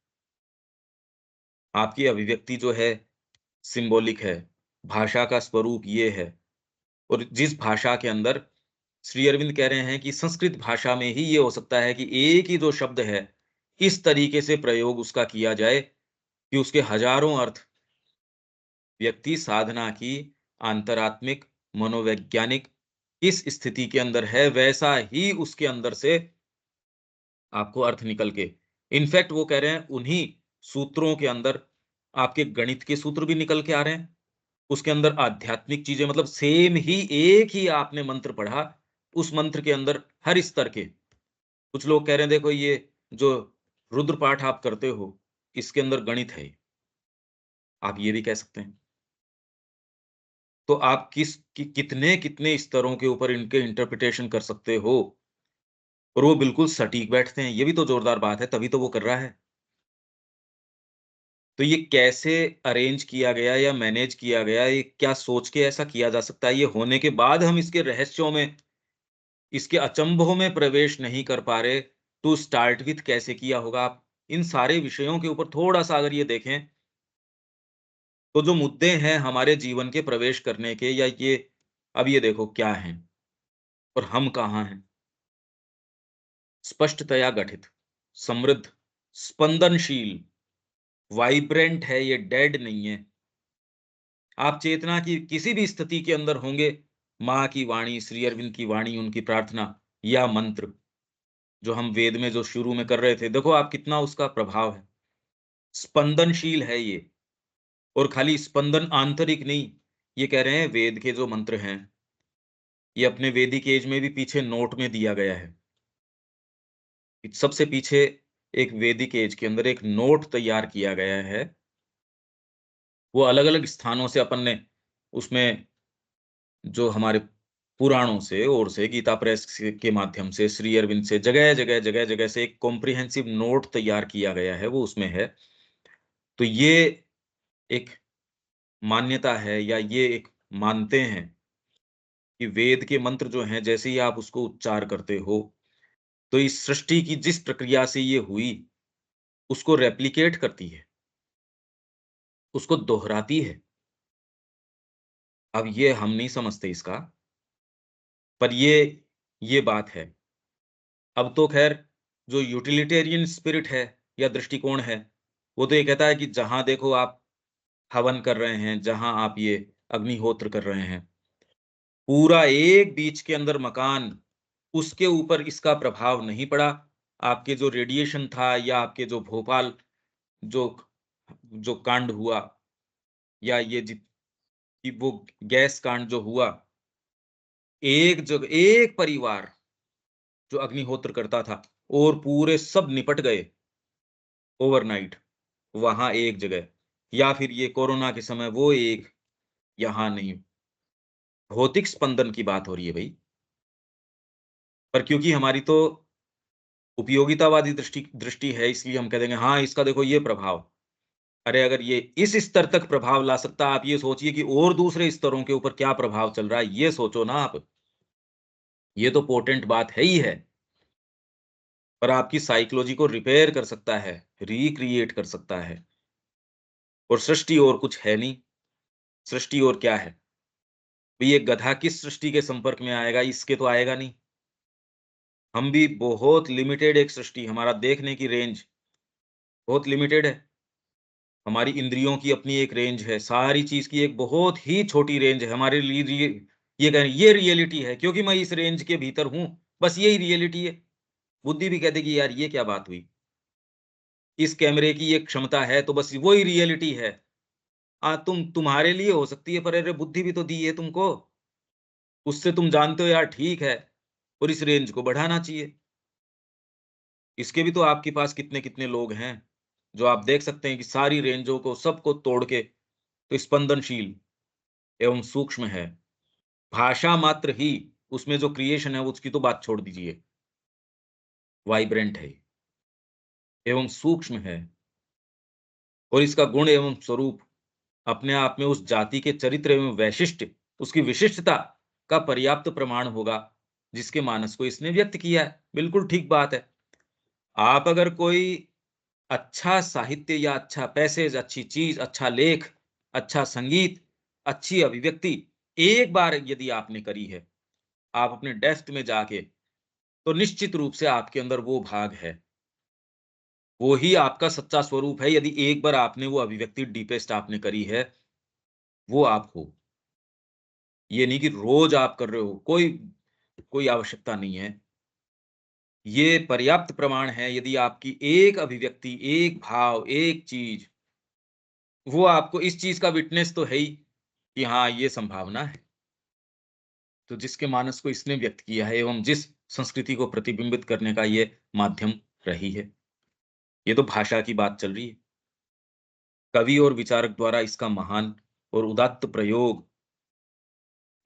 आपकी अभिव्यक्ति जो है सिंबॉलिक है, भाषा का स्वरूप ये है। और जिस भाषा के अंदर श्री अरविंद कह रहे हैं कि संस्कृत भाषा में ही ये हो सकता है कि एक ही जो शब्द है, इस तरीके से प्रयोग उसका किया जाए कि उसके हज़ारों अर्थ व्यक्ति साधना की आंतरात्मिक, मनोवैज्ञानिक किस स्थिति के अंदर है, वैसा ही उसके अंदर से आपको अर्थ निकल के इनफैक्ट वो कह रहे हैं उन्हीं सूत्रों के अंदर आपके गणित के सूत्र भी निकल के आ रहे हैं। उसके अंदर आध्यात्मिक चीज़ें मतलब सेम ही एक ही आपने मंत्र पढ़ा, उस मंत्र के अंदर हर स्तर के कुछ लोग कह रहे हैं देखो ये जो रुद्र पाठ आप करते हो, इसके अंदर गणित है। आप ये भी कह सकते हैं। तो आप कितने स्तरों के ऊपर इनके इंटरप्रिटेशन कर सकते हो और वो बिल्कुल सटीक बैठते हैं। ये भी तो जोरदार बात है, तभी तो वो कर रहा है। तो ये कैसे अरेंज किया गया या मैनेज किया गया, ये क्या सोच के ऐसा किया जा सकता है? ये होने के बाद हम इसके रहस्यों में, इसके अचंभों में प्रवेश नहीं कर पा रहे, टू स्टार्ट विथ कैसे किया होगा? आप इन सारे विषयों के ऊपर थोड़ा-सा अगर ये देखें, तो जो मुद्दे हैं हमारे जीवन के प्रवेश करने के या ये अब ये देखो क्या हैं और हम कहाँ हैं? स्पष्टतया गठित, समृद्ध, स्पंदनशील, वाइब्रेंट है, ये डेड नहीं है। आप चेतना की किसी भी स्थिति के अंदर होंगे, माँ की वाणी, श्री अरविंद की वाणी, उनकी प्रार्थना या मंत्र, जो हम वेद में जो शुरू में कर रहे थे, देखो आप कितना उसका प्रभाव है। स्पंदनशील है ये और खाली स्पंदन आंतरिक नहीं, ये कह रहे हैं वेद के जो मंत्र हैं, ये अपने वैदिक एज में भी पीछे नोट में दिया गया है। सबसे पीछे एक वैदिक एज के अंदर एक नोट तैयार किया गया है। वो अलग-अलग स्थानों से अपन ने उसमें जो हमारे पुराणों से और से गीता प्रेस के माध्यम से, श्री अरविंद से जगह-जगह, जगह-जगह से एक कॉम्प्रिहेंसिव नोट तैयार किया गया है, वो उसमें है। तो ये एक मान्यता है या ये एक मानते हैं कि वेद के मंत्र जो हैं, जैसे ही आप उसको उच्चार करते हो, तो इस सृष्टि की जिस प्रक्रिया से ये हुई, उसको रेप्लिकेट करती है, उसको दोहराती है। अब ये हम नहीं समझते इसका, पर ये बात है। अब तो ख़ैर जो यूटिलिटेरियन स्पिरिट है या दृष्टिकोण है, वो तो ये कहता है कि जहाँ देखो आप हवन कर रहे हैं, जहाँ आप ये अग्निहोत्र कर रहे हैं, पूरा एक बीच के अंदर मकान, उसके ऊपर इसका प्रभाव नहीं पड़ा। आपके जो रेडिएशन था या आपके जो भोपाल जो जो कांड हुआ या ये कि वो गैस कांड जो हुआ, एक परिवार जो अग्निहोत्र करता था और पूरे सब निपट गए ओवरनाइट, वहाँ एक जगह या फिर ये कोरोना के समय वो एक, यहाँ नहीं। भौतिक स्पंदन की बात हो रही है भई। पर क्योंकि हमारी तो उपयोगितावादी दृष्टि दृष्टि है इसलिए हम कह देंगे हाँ, इसका देखो ये प्रभाव। अरे अगर ये इस स्तर तक प्रभाव ला सकता है, आप ये सोचिए कि और दूसरे स्तरों के ऊपर क्या प्रभाव चल रहा है, ये सोचो ना आप। ये तो पोटेंट बात है ही है। पर आपकी साइकोलॉजी को रिपेयर कर सकता है, रिक्रिएट कर सकता है। और सृष्टि और कुछ है नहीं, सृष्टि और क्या है? भई ये गधा किस सृष्टि के संपर्क में आएगा, इसके तो आएगा नहीं। हम भी बहुत लिमिटेड एक सृष्टि, हमारा देखने की रेंज बहुत लिमिटेड है। हमारी इंद्रियों की अपनी एक रेंज है, सारी चीज़ की एक बहुत ही छोटी रेंज है। हमारे लिए ये कहें ये रियलिटी है क्योंकि मैं इस रेंज के भीतर हूँ, बस यही रियलिटी है। बुद्धि भी कह देगी यार ये क्या बात हुई? इस कैमरे की ये क्षमता है तो बस वही रियलिटी है। तुम्हारे लिए हो सकती है पर अरे बुद्धि भी तो दी है तुमको। उससे तुम जानते हो यार ठीक है और इस रेंज को बढ़ाना चाहिए। इसके भी तो आपके पास कितने-कितने लोग हैं, जो आप देख सकते हैं कि सारी रेंजों को सबको तोड़ के तो स्पंदनशील एवं सूक्ष्म है, भाषा मात्र ही उसमें जो क्रिएशन है उसकी तो बात छोड़ दीजिए, वाइब्रेंट है एवं सूक्ष्म है और इसका गुण एवं स्वरूप अपने आप में उस जाति के चरित्र एवं वैशिष्ट्य, उसकी विशिष्टता का पर्याप्त प्रमाण होगा, जिसके मानस को इसने व्यक्त किया है। बिल्कुल ठीक बात है। आप अगर कोई अच्छा साहित्य या अच्छा पैसेज, अच्छी चीज़, अच्छा लेख, अच्छा संगीत, अच्छी अभिव्यक्ति एक बार यदि आपने करी है, आप अपने डेस्क में जाके, तो निश्चित रूप से आपके अंदर वो भाग है। वो ही आपका सच्चा स्वरूप है यदि एक बार आपने वो अभिव्यक्ति डीपेस्ट आपने करी है, वो आप हो। ये नहीं कि रोज़ आप कर रहे हो, कोई कोई आवश्यकता नहीं है। ये पर्याप्त प्रमाण है यदि आपकी एक अभिव्यक्ति, एक भाव, एक चीज़, वो आपको इस चीज़ का विटनेस तो है ही कि हाँ, ये संभावना है। तो जिसके मानस को इसने व्यक्त किया है एवं जिस संस्कृति को प्रतिबिंबित करने का ये माध्यम रही है। ये तो भाषा की बात चल रही है। कवि और विचारक द्वारा इसका महान और उदात्त प्रयोग,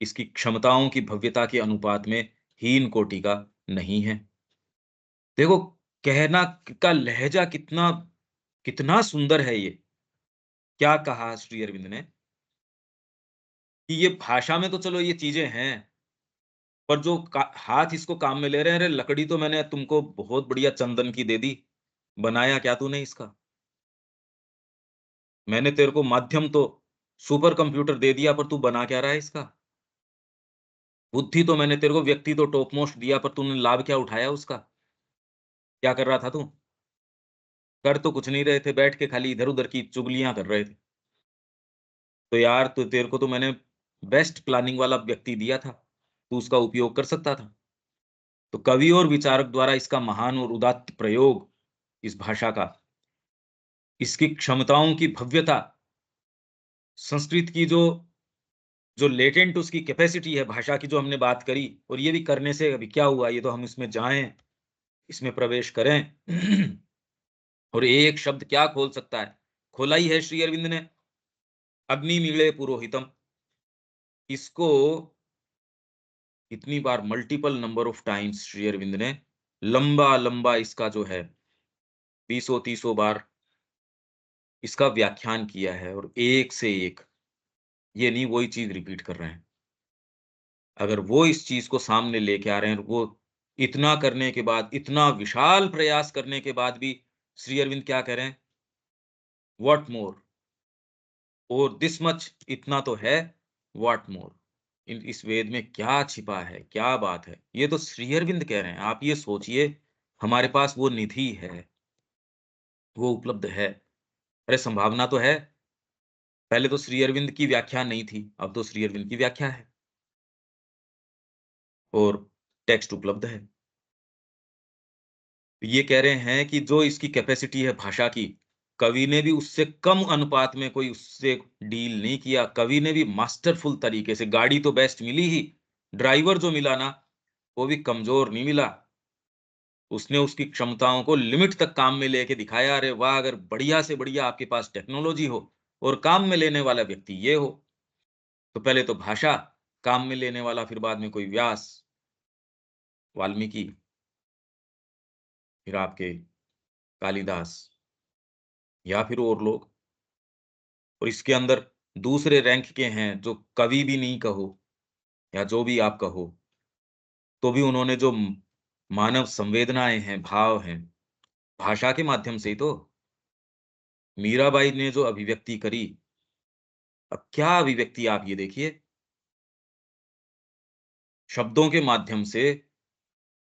इसकी क्षमताओं की भव्यता के अनुपात में हीन कोटि का नहीं है। देखो, कहना का लहज़ा कितना कितना सुंदर है ये। क्या कहा श्री अरविंद ने कि ये भाषा में तो चलो ये चीज़ें हैं, पर जो का हाथ इसको काम में ले रहे हैं, अरे लकड़ी तो मैंने तुमको बहुत बढ़िया चंदन की दे दी, बनाया क्या तूने इसका? मैंने तेरे को माध्यम तो सुपर कंप्यूटर दे दिया, पर तू बना क्या रहा है इसका? बुद्धि तो मैंने तेरे को, व्यक्ति तो टॉप मोस्ट दिया, पर तूने लाभ क्या उठाया उसका? क्या कर रहा था तू? कर तो कुछ नहीं रहे थे, बैठ के खाली इधर-उधर की चुगलियाँ कर रहे थे। तो यार, तो तेरे को तो मैंने बेस्ट प्लानिंग वाला व्यक्ति दिया था, तू उसका उपयोग कर सकता था। तो कवि और विचारक द्वारा इसका महान और उदात्त प्रयोग, इस भाषा का, इसकी क्षमताओं की भव्यता, संस्कृत की जो जो लेटेंट उसकी कैपेसिटी है भाषा की, जो हमने बात करी, और ये भी करने से अभी क्या हुआ, ये तो हम इसमें जाएँ, इसमें प्रवेश करें और एक शब्द क्या खोल सकता है? खोला ही है श्री अरविंद ने, अग्निमीळे पुरोहितम। इसको इतनी बार, multiple number of times Shri Aurobindo ने लंबा-लंबा इसका जो है 20-30 बार इसका व्याख्यान किया है और एक से एक, ये नहीं वही चीज़ रिपीट कर रहे हैं। अगर वो इस चीज़ को सामने लेके आ रहे हैं और वो इतना करने के बाद, इतना विशाल प्रयास करने के बाद भी श्री अरविंद क्या कह रहे हैं? What more? और दिस मच, इतना तो है, व्हाट मोर? इन इस वेद में क्या छिपा है, क्या बात है? ये तो श्री अरविंद कह रहे हैं। आप ये सोचिए, हमारे पास वो निधि है, वो उपलब्ध है। अरे संभावना तो है। पहले तो श्री अरविंद की व्याख्या नहीं थी, अब तो श्री अरविंद की व्याख्या है और टेक्स्ट उपलब्ध है। ये कह रहे हैं कि जो इसकी कैपेसिटी है भाषा की, कवि ने भी उससे कम अनुपात में कोई उससे डील नहीं किया। कवि ने भी मास्टरफुल तरीके से, गाड़ी तो बेस्ट मिली ही, ड्राइवर जो मिला ना, वो भी कमज़ोर नहीं मिला। उसने उसकी क्षमताओं को लिमिट तक काम में लेके दिखाया। अरे वाह! अगर बढ़िया से बढ़िया आपके पास टेक्नोलॉजी हो और काम में लेने वाला व्यक्ति ये हो, तो पहले तो भाषा, काम में लेने वाला, फिर बाद में कोई व्यास, वाल्मीकि, फिर आपके कालिदास या फिर और लोग। और इसके अंदर दूसरे रैंक के हैं जो कवि भी नहीं कहो या जो भी आप कहो, तो भी उन्होंने जो मानव संवेदनाएँ हैं, भाव हैं, भाषा के माध्यम से ही तो। मीराबाई ने जो अभिव्यक्ति करी, अब क्या अभिव्यक्ति, आप ये देखिए, शब्दों के माध्यम से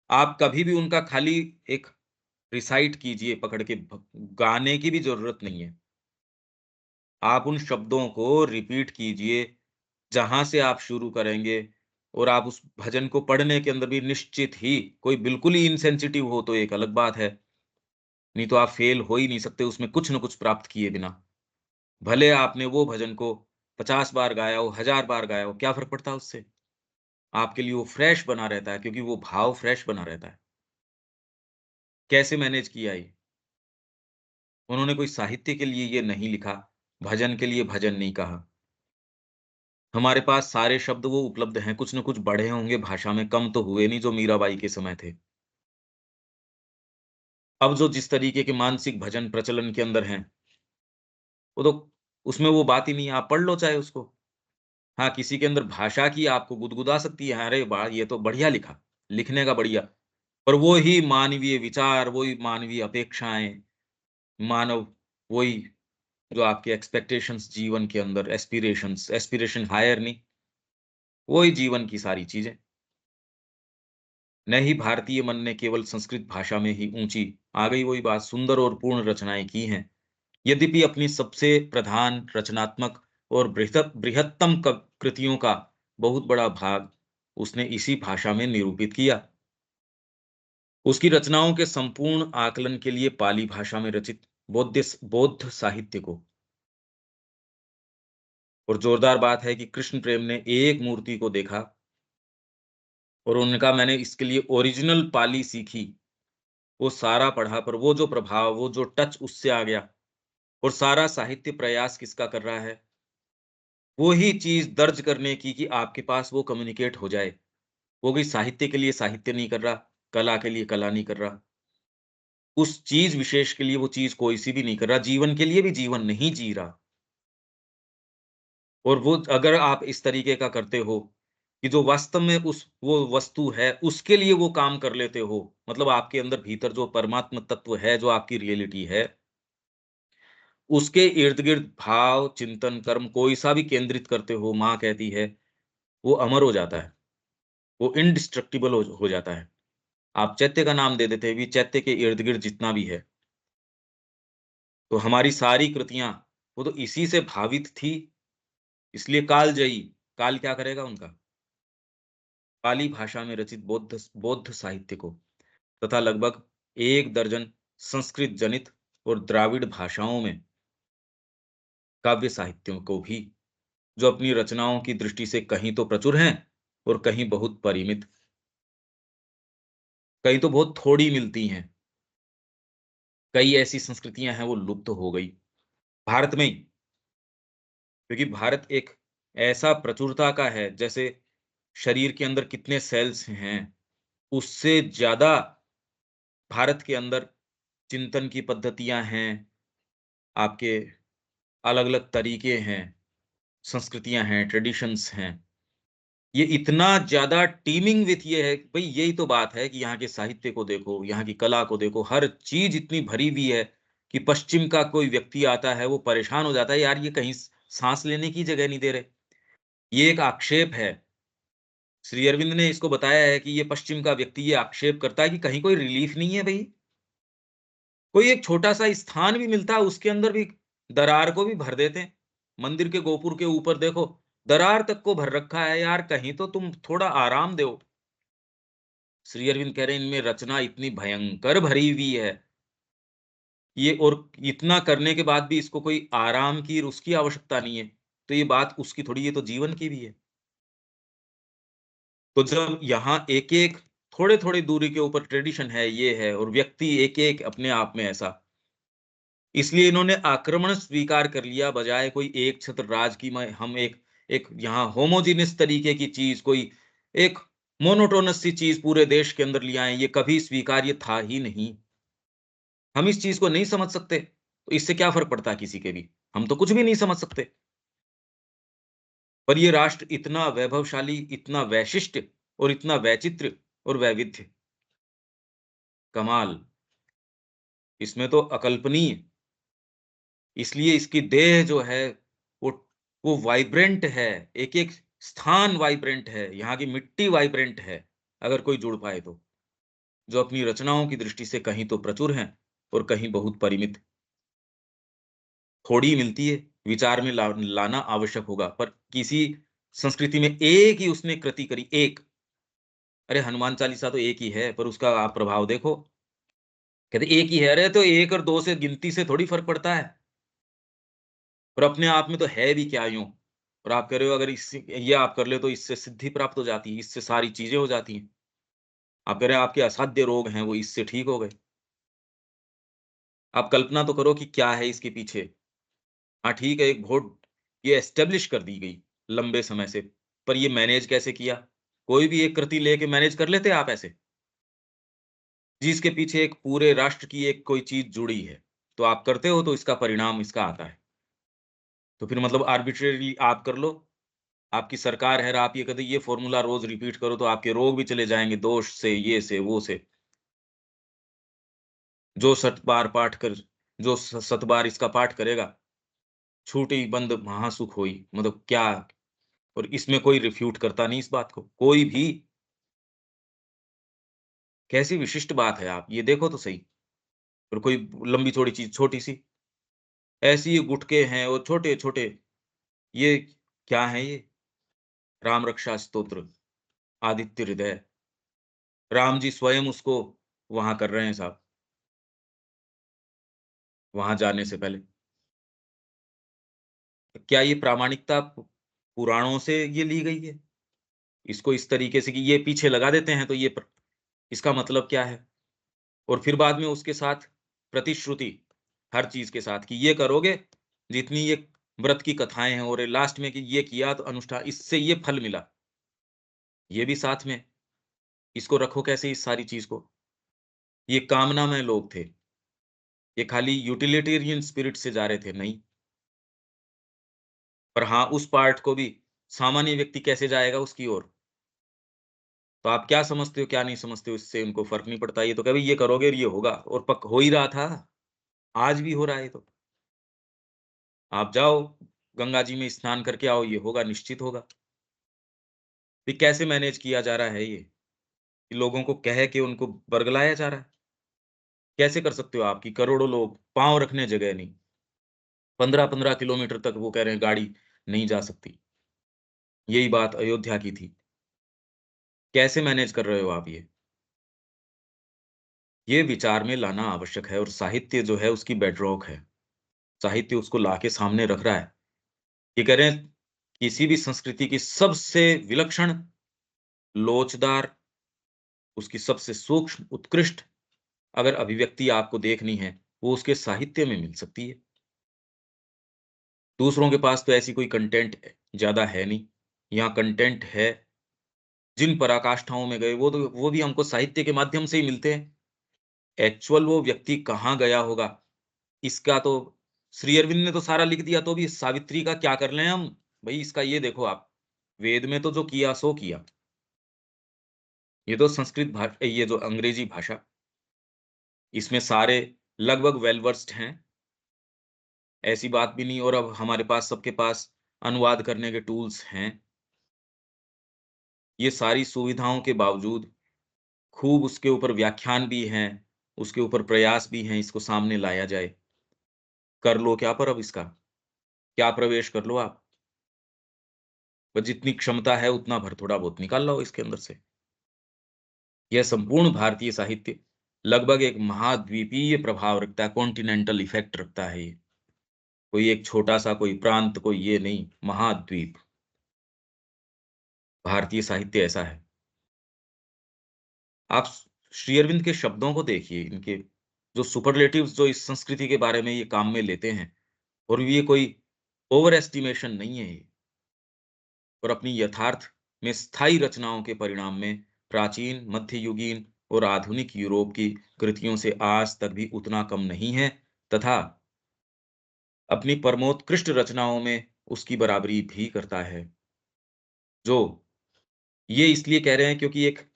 आप कभी भी उनका खाली एक रिसाइट कीजिए पकड़ के, गाने की भी ज़रूरत नहीं है। आप उन शब्दों को रिपीट कीजिए, जहाँ से आप शुरू करेंगे, और आप उस भजन को पढ़ने के अंदर भी निश्चित ही, कोई बिल्कुल ही इनसेंसिटिव हो तो एक अलग बात है, नहीं तो आप फेल हो ही नहीं सकते उसमें कुछ न कुछ प्राप्त किए बिना। भले आपने वो भजन को 50 बार गाया हो, 1000 बार गाया हो, क्या फ़र्क पड़ता है उससे? आपके लिए वो फ्रेश बना रहता है, क्योंकि वो भाव फ्रेश बना रहता है। कैसे मैनेज किया ये? उन्होंने कोई साहित्य के लिए ये नहीं लिखा, भजन के लिए भजन नहीं कहा। हमारे पास सारे शब्द वो उपलब्ध हैं, कुछ न कुछ बढ़े होंगे भाषा में, कम तो हुए नहीं जो मीराबाई के समय थे। अब जो जिस तरीके के मानसिक भजन प्रचलन के अंदर हैं, वो तो उसमें वो बात ही नहीं है, आप पढ़ लो चाहे उसको। हाँ, किसी के अंदर भाषा की आपको गुदगुदा सकती है, अरे वाह! ये तो बढ़िया लिखा, लिखने का बढ़िया। पर वो ही मानवीय विचार, वही मानवीय अपेक्षाएँ, मानव वही जो आपके एक्सपेक्टेशंस जीवन के अंदर एस्पिरेशंस, एस्पिरेशन हायर नहीं, वही जीवन की सारी चीज़ें। न ही भारतीय मन ने केवल संस्कृत भाषा में ही ऊँची, आ गई वही बात, सुंदर और पूर्ण रचनाएँ की हैं। यद्यपि अपनी सबसे प्रधान रचनात्मक और बृहत्तम कृतियों का बहुत बड़ा भाग उसने इसी भाषा में निरूपित किया। उसकी रचनाओं के संपूर्ण आकलन के लिए पाली भाषा में रचित बौद्ध साहित्य को, और जोरदार बात है कि कृष्ण प्रेम ने एक मूर्ति को देखा और उन्होंने कहा मैंने इसके लिए ओरिजिनल पाली सीखी। वो सारा पढ़ा पर वो जो प्रभाव, वो जो टच उससे आ गया, और सारा साहित्य प्रयास किसका कर रहा है? वो ही चीज़ दर्ज करने की कि आपके पास वो कम्युनिकेट हो जाए। वो भी साहित्य के लिए साहित्य नहीं कर रहा, कला के लिए कला नहीं कर रहा। उस चीज़ विशेष के लिए वो चीज़ कोई-सी भी नहीं कर रहा, जीवन के लिए भी जीवन नहीं जी रहा। और वो अगर आप इस तरीके का करते हो, कि जो वास्तव में उस वो वस्तु है, उसके लिए वो काम कर लेते हो, मतलब आपके अंदर भीतर जो परमात्म तत्व है, जो आपकी रियलिटी है, उसके इर्द-गिर्द भाव, चिंतन, कर्म कोई-सा भी केंद्रित करते हो, माँ कहती है, वो अमर हो जाता है, वो इंडिस्ट्रक्टिबल हो जाता है। आप चैत्य का नाम दे देते हैं, भी चैत्य के इर्द-गिर्द जितना भी है, तो हमारी सारी कृतियाँ, वो तो इसी से भावित थी, इसलिए कालजयी, काल क्या करेगा उनका? पाली भाषा में रचित बौद्ध साहित्य को तथा लगभग 1 दर्जन संस्कृत जनित और द्राविड़ भाषाओं में काव्य साहित्यों को भी, जो अपनी रचनाओं की दृष्टि से कहीं तो प्रचुर हैं और कहीं बहुत परिमित, कहीं तो बहुत थोड़ी मिलती हैं। कई ऐसी संस्कृतियाँ हैं वो लुप्त हो गई, भारत में ही, क्योंकि भारत एक ऐसा प्रचुरता का है, जैसे शरीर के अंदर कितने सेल्स हैं, उससे ज़्यादा भारत के अंदर चिंतन की पद्धतियाँ हैं, आपके अलग-अलग तरीके हैं, संस्कृतियाँ हैं, ट्रेडिशंस हैं। ये इतना ज़्यादा टीमिंग विथ ये है, भई यही तो बात है कि यहाँ के साहित्य को देखो, यहाँ की कला को देखो, हर चीज़ इतनी भरी हुई है कि पश्चिम का कोई व्यक्ति आता है, वो परेशान हो जाता है, यार ये कहीं साँस लेने की जगह नहीं दे रहे। ये एक आक्षेप है। श्री अरविंद ने इसको बताया है कि ये पश्चिम का व्यक्ति ये आक्षेप करता है कि कहीं कोई रिलीफ नहीं है भई। कोई एक छोटा-सा स्थान भी मिलता है, उसके अंदर भी दरार को भी भर देते हैं। मंदिर के गोपुर के ऊपर देखो, दरार तक को भर रखा है यार, कहीं तो तुम थोड़ा आराम दो। श्री अरविंद कह रहे हैं इनमें रचना इतनी भयंकर भरी हुई है, ये और इतना करने के बाद भी इसको कोई आराम की और उसकी आवश्यकता नहीं है। तो ये बात उसकी थोड़ी, ये तो जीवन की भी है। तो जब यहाँ एक-एक, थोड़े-थोड़े दूरी के ऊपर ट्रेडिशन है, ये है और व्यक्ति एक-एक अपने आप में ऐसा, इसलिए इन्होंने आक्रमण स्वीकार कर लिया बजाय कोई एक छत्र राज की मैं हम एक एक यहाँ होमोजेनियस तरीके की चीज़, कोई एक मोनोटोनस सी चीज़ पूरे देश के अंदर ले आएँ, ये कभी स्वीकार्य था ही नहीं। हम इस चीज़ को नहीं समझ सकते, तो इससे क्या फ़र्क पड़ता है किसी के भी? हम तो कुछ भी नहीं समझ सकते। पर ये राष्ट्र इतना वैभवशाली, इतना वैशिष्ट्य और इतना वैचित्र्य और वैविध्य, कमाल! इसमें तो अकल्पनीय, इसलिए इसकी देह जो है वो वो वाइब्रेंट है, एक-एक स्थान वाइब्रेंट है, यहाँ की मिट्टी वाइब्रेंट है, अगर कोई जुड़ पाए तो। जो अपनी रचनाओं की दृष्टि से कहीं तो प्रचुर हैं और कहीं बहुत परिमित। थोड़ी मिलती है, विचार में लाना आवश्यक होगा, पर किसी संस्कृति में एक ही उसने कृति करी, एक। अरे हनुमान चालीसा तो एक ही है, पर उसका आप प्रभाव देखो। कहते एक ही है, अरे तो 1 और 2 से गिनती से थोड़ी फ़र्क पड़ता है। और अपने आप में तो है भी क्या यूँ? और आप कह रहे हो अगर इससे ये आप कर ले तो इससे सिद्धि प्राप्त हो जाती है, इससे सारी चीज़ें हो जाती हैं। आप कह रहे हैं आपके असाध्य रोग हैं वो इससे ठीक हो गए। आप कल्पना तो करो कि क्या है इसके पीछे। हाँ, ठीक है एक भोट ये एस्टेब्लिश कर दी गई। लंबे समय से। पर ये मैनेज कैसे किया? कोई भी एक कृति लेके मैनेज कर लेते आप ऐसे? जिसके पीछे एक पूरे राष्ट्र की एक कोई चीज़ जुड़ी है, तो आप करते हो तो इसका परिणाम इसका आता है। तो फिर मतलब आर्बिट्रेरीली आप कर लो, आपकी सरकार है और आप ये कहते ये फ़ॉर्मूला रोज़ रिपीट करो तो आपके रोग भी चले जाएँगे दोष से, ये से, वो से। जो शत बार पाठ कर जो स शत बार इसका पाठ करेगा, छूटी बंद महासुख होई। मतलब क्या? और इसमें कोई रिफ्यूट करता नहीं इस बात को, कोई भी। कैसी विशिष्ट बात है आप ये देखो तो सही। और कोई लंबी-चौड़ी चीज़ छोटी-सी, ऐसे ही गुटके हैं और छोटे-छोटे, ये क्या है ये? राम रक्षा स्तोत्र, आदित्य हृदय, राम जी स्वयं उसको वहाँ कर रहे हैं साहब, वहाँ जाने से पहले। क्या ये प्रामाणिकता पुराणों से ये ली गई है? इसको इस तरीके से कि ये पीछे लगा देते हैं तो ये इसका मतलब क्या है? और फिर बाद में उसके साथ प्रतिश्रुति, हर चीज़ के साथ कि ये करोगे, जितनी ये व्रत की कथाएँ हैं और लास्ट में कि ये किया तो अनुष्ठा इससे ये फल मिला, ये भी साथ में। इसको रखो कैसे इस सारी चीज़ को? ये कामनामय लोग थे, ये खाली यूटिलिटेरियन स्पिरिट से जा रहे थे, नहीं। पर हाँ, उस पार्ट को भी सामान्य व्यक्ति कैसे जाएगा उसकी ओर? तो आप क्या समझते हो, क्या नहीं समझते हो, इससे उनको फ़र्क नहीं पड़ता। ये तो कभी ये करोगे और ये होगा और पक हो ही रहा था। आज भी हो रहा है ये तो। आप जाओ, गंगा जी में स्नान करके आओ, ये होगा, निश्चित होगा। ये कैसे मैनेज किया जा रहा है ये? कि लोगों को कह के उनको बरगलाया जा रहा है। कैसे कर सकते हो आप कि करोड़ों लोग, पाँव रखने जगह नहीं। 15-15 किलोमीटर तक वो कह रहे हैं गाड़ी नहीं जा सकती। यही बात अयोध्या की थी। कैसे मैनेज कर रहे हो आप ये? ये विचार में लाना आवश्यक है और साहित्य जो है उसकी बेडरॉक है। साहित्य उसको लाके सामने रख रहा है। ये कह रहे हैं किसी भी संस्कृति की सबसे विलक्षण, लोचदार, उसकी सबसे सूक्ष्म, उत्कृष्ट अगर अभिव्यक्ति आपको देखनी है, वो उसके साहित्य में मिल सकती है। दूसरों के पास तो ऐसी कोई कंटेंट ज़्यादा है नहीं। यहाँ कंटेंट है, जिन पराकाष्ठाओं में गए वो भी हमको साहित्य के माध्यम से ही मिलते हैं। एक्चुअल वो व्यक्ति कहाँ गया होगा, इसका तो श्री अरविंद ने तो सारा लिख दिया, तो भी सावित्री का क्या कर लें हम? भई इसका ये देखो आप, वेद में तो जो किया सो किया। ये तो ये जो अंग्रेजी भाषा, इसमें सारे लगभग वेल वर्स्ड हैं, ऐसी बात भी नहीं। और अब हमारे पास सबके पास अनुवाद करने के टूल्स हैं। ये सारी सुविधाओं के बावजूद खूब उसके ऊपर व्याख्यान भी हैं, उसके ऊपर प्रयास भी हैं, इसको सामने लाया जाए। कर लो क्या पर अब इसका? क्या प्रवेश कर लो आप? बस जितनी क्षमता है उतना भर थोड़ा बहुत निकाल लाओ इसके अंदर से। यह संपूर्ण भारतीय साहित्य लगभग एक महाद्वीपीय प्रभाव रखता है, कॉन्टिनेंटल इफेक्ट रखता है ये। कोई एक छोटा-सा कोई प्रांत, कोई ये नहीं, महाद्वीप। भारतीय साहित्य ऐसा है। आप श्री अरविंद के शब्दों को देखिए, इनके जो सुपरलेटिव्स जो इस संस्कृति के बारे में ये काम में लेते हैं, और ये कोई ओवर एस्टिमेशन नहीं है ये। और अपनी यथार्थ में स्थायी रचनाओं के परिणाम में प्राचीन, मध्ययुगीन और आधुनिक यूरोप की कृतियों से आज तक भी उतना कम नहीं है, तथा अपनी परमोत्कृष्ट रचनाओं में उसकी बराबरी भी करता है। जो ये इसलिए कह रहे हैं क्योंकि एक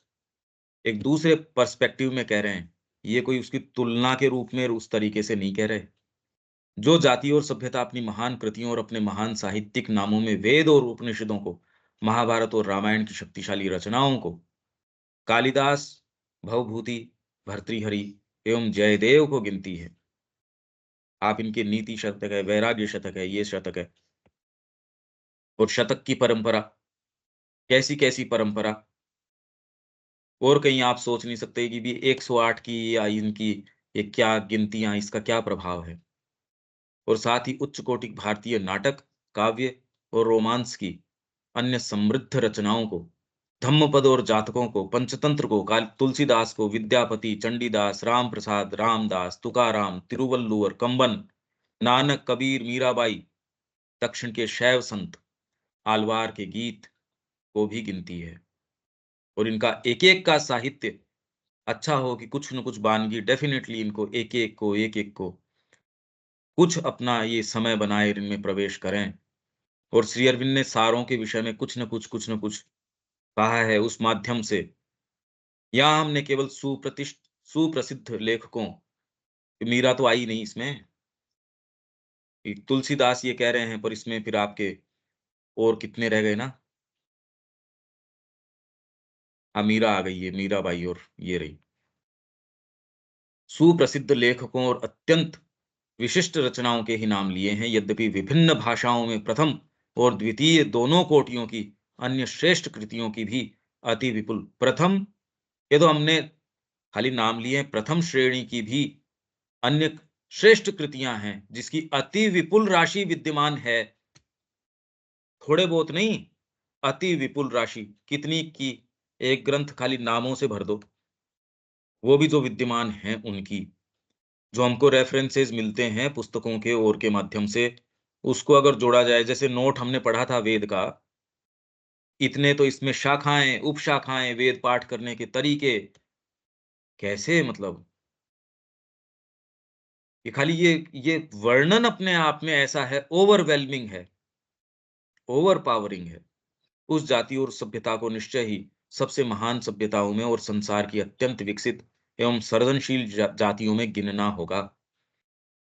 एक दूसरे पर्सपेक्टिव में कह रहे हैं। ये कोई उसकी तुलना के रूप में उस तरीके से नहीं कह रहे। जो जाति और सभ्यता अपनी महान कृतियों और अपने महान साहित्यिक नामों में वेद और उपनिषदों को, महाभारत और रामायण की शक्तिशाली रचनाओं को, कालिदास, भवभूति, भर्तृहरि एवं जयदेव को गिनती है। आप इनके नीति शतक है, वैराग्य शतक है, ये शतक है। और शतक की परंपरा, कैसी-कैसी परंपरा, और कहीं आप सोच नहीं सकते कि भी 108 की या इनकी ये क्या गिनतियाँ, इसका क्या प्रभाव है। और साथ ही उच्च कोटि भारतीय नाटक, काव्य और रोमांस की अन्य समृद्ध रचनाओं को, धम्मपद और जातकों को, पंचतंत्र को, काल तुलसीदास को, विद्यापति, चंडीदास, राम प्रसाद, रामदास, तुकाराम, तिरुवल्लुवर, कंबन, नानक, कबीर, मीराबाई, दक्षिण के शैव संत, आलवार के गीत को भी गिनती है। और इनका एक-एक का साहित्य अच्छा हो कि कुछ न कुछ वानगी डेफ़िनेटली इनको एक-एक को कुछ अपना ये समय बनाए इनमें प्रवेश करें। और श्री अरविंद ने सारों के विषय में कुछ न कुछ कहा है उस माध्यम से। यहाँ हमने केवल सुप्रसिद्ध लेखकों, मीरा तो आई नहीं इसमें, ये तुलसीदास ये कह रहे हैं, पर इसमें फिर आपके और कितने रह गए ना? हाँ, मीरा आ गई है, मीराबाई और ये रही। सुप्रसिद्ध लेखकों और अत्यंत विशिष्ट रचनाओं के ही नाम लिए हैं, यद्यपि विभिन्न भाषाओं में प्रथम और द्वितीय दोनों कोटियों की अन्य श्रेष्ठ कृतियों की भी अति विपुल प्रथम, ये तो हमने खाली नाम लिए हैं, प्रथम श्रेणी की भी अन्य श्रेष्ठ कृतियां हैं, जिसकी अति विपुल राशि विद्यमान है। थोड़े बहुत नहीं, अति विपुल राशि। कितनी की एक ग्रंथ खाली नामों से भर दो, वो भी जो विद्यमान हैं उनकी। जो हमको रेफरेंसेस मिलते हैं पुस्तकों के और के माध्यम से, उसको अगर जोड़ा जाए, जैसे नोट हमने पढ़ा था वेद का, इतने तो इसमें शाखाएँ, उपशाखाएँ, वेद पाठ करने के तरीके, कैसे मतलब ये खाली ये वर्णन अपने आप में ऐसा है, ओवरवेलमिंग है, ओवरपावरिंग है। उस जाति और सभ्यता को निश्चय ही सबसे महान सभ्यताओं में और संसार की अत्यंत विकसित एवं सर्जनशील जातियों में गिनना होगा।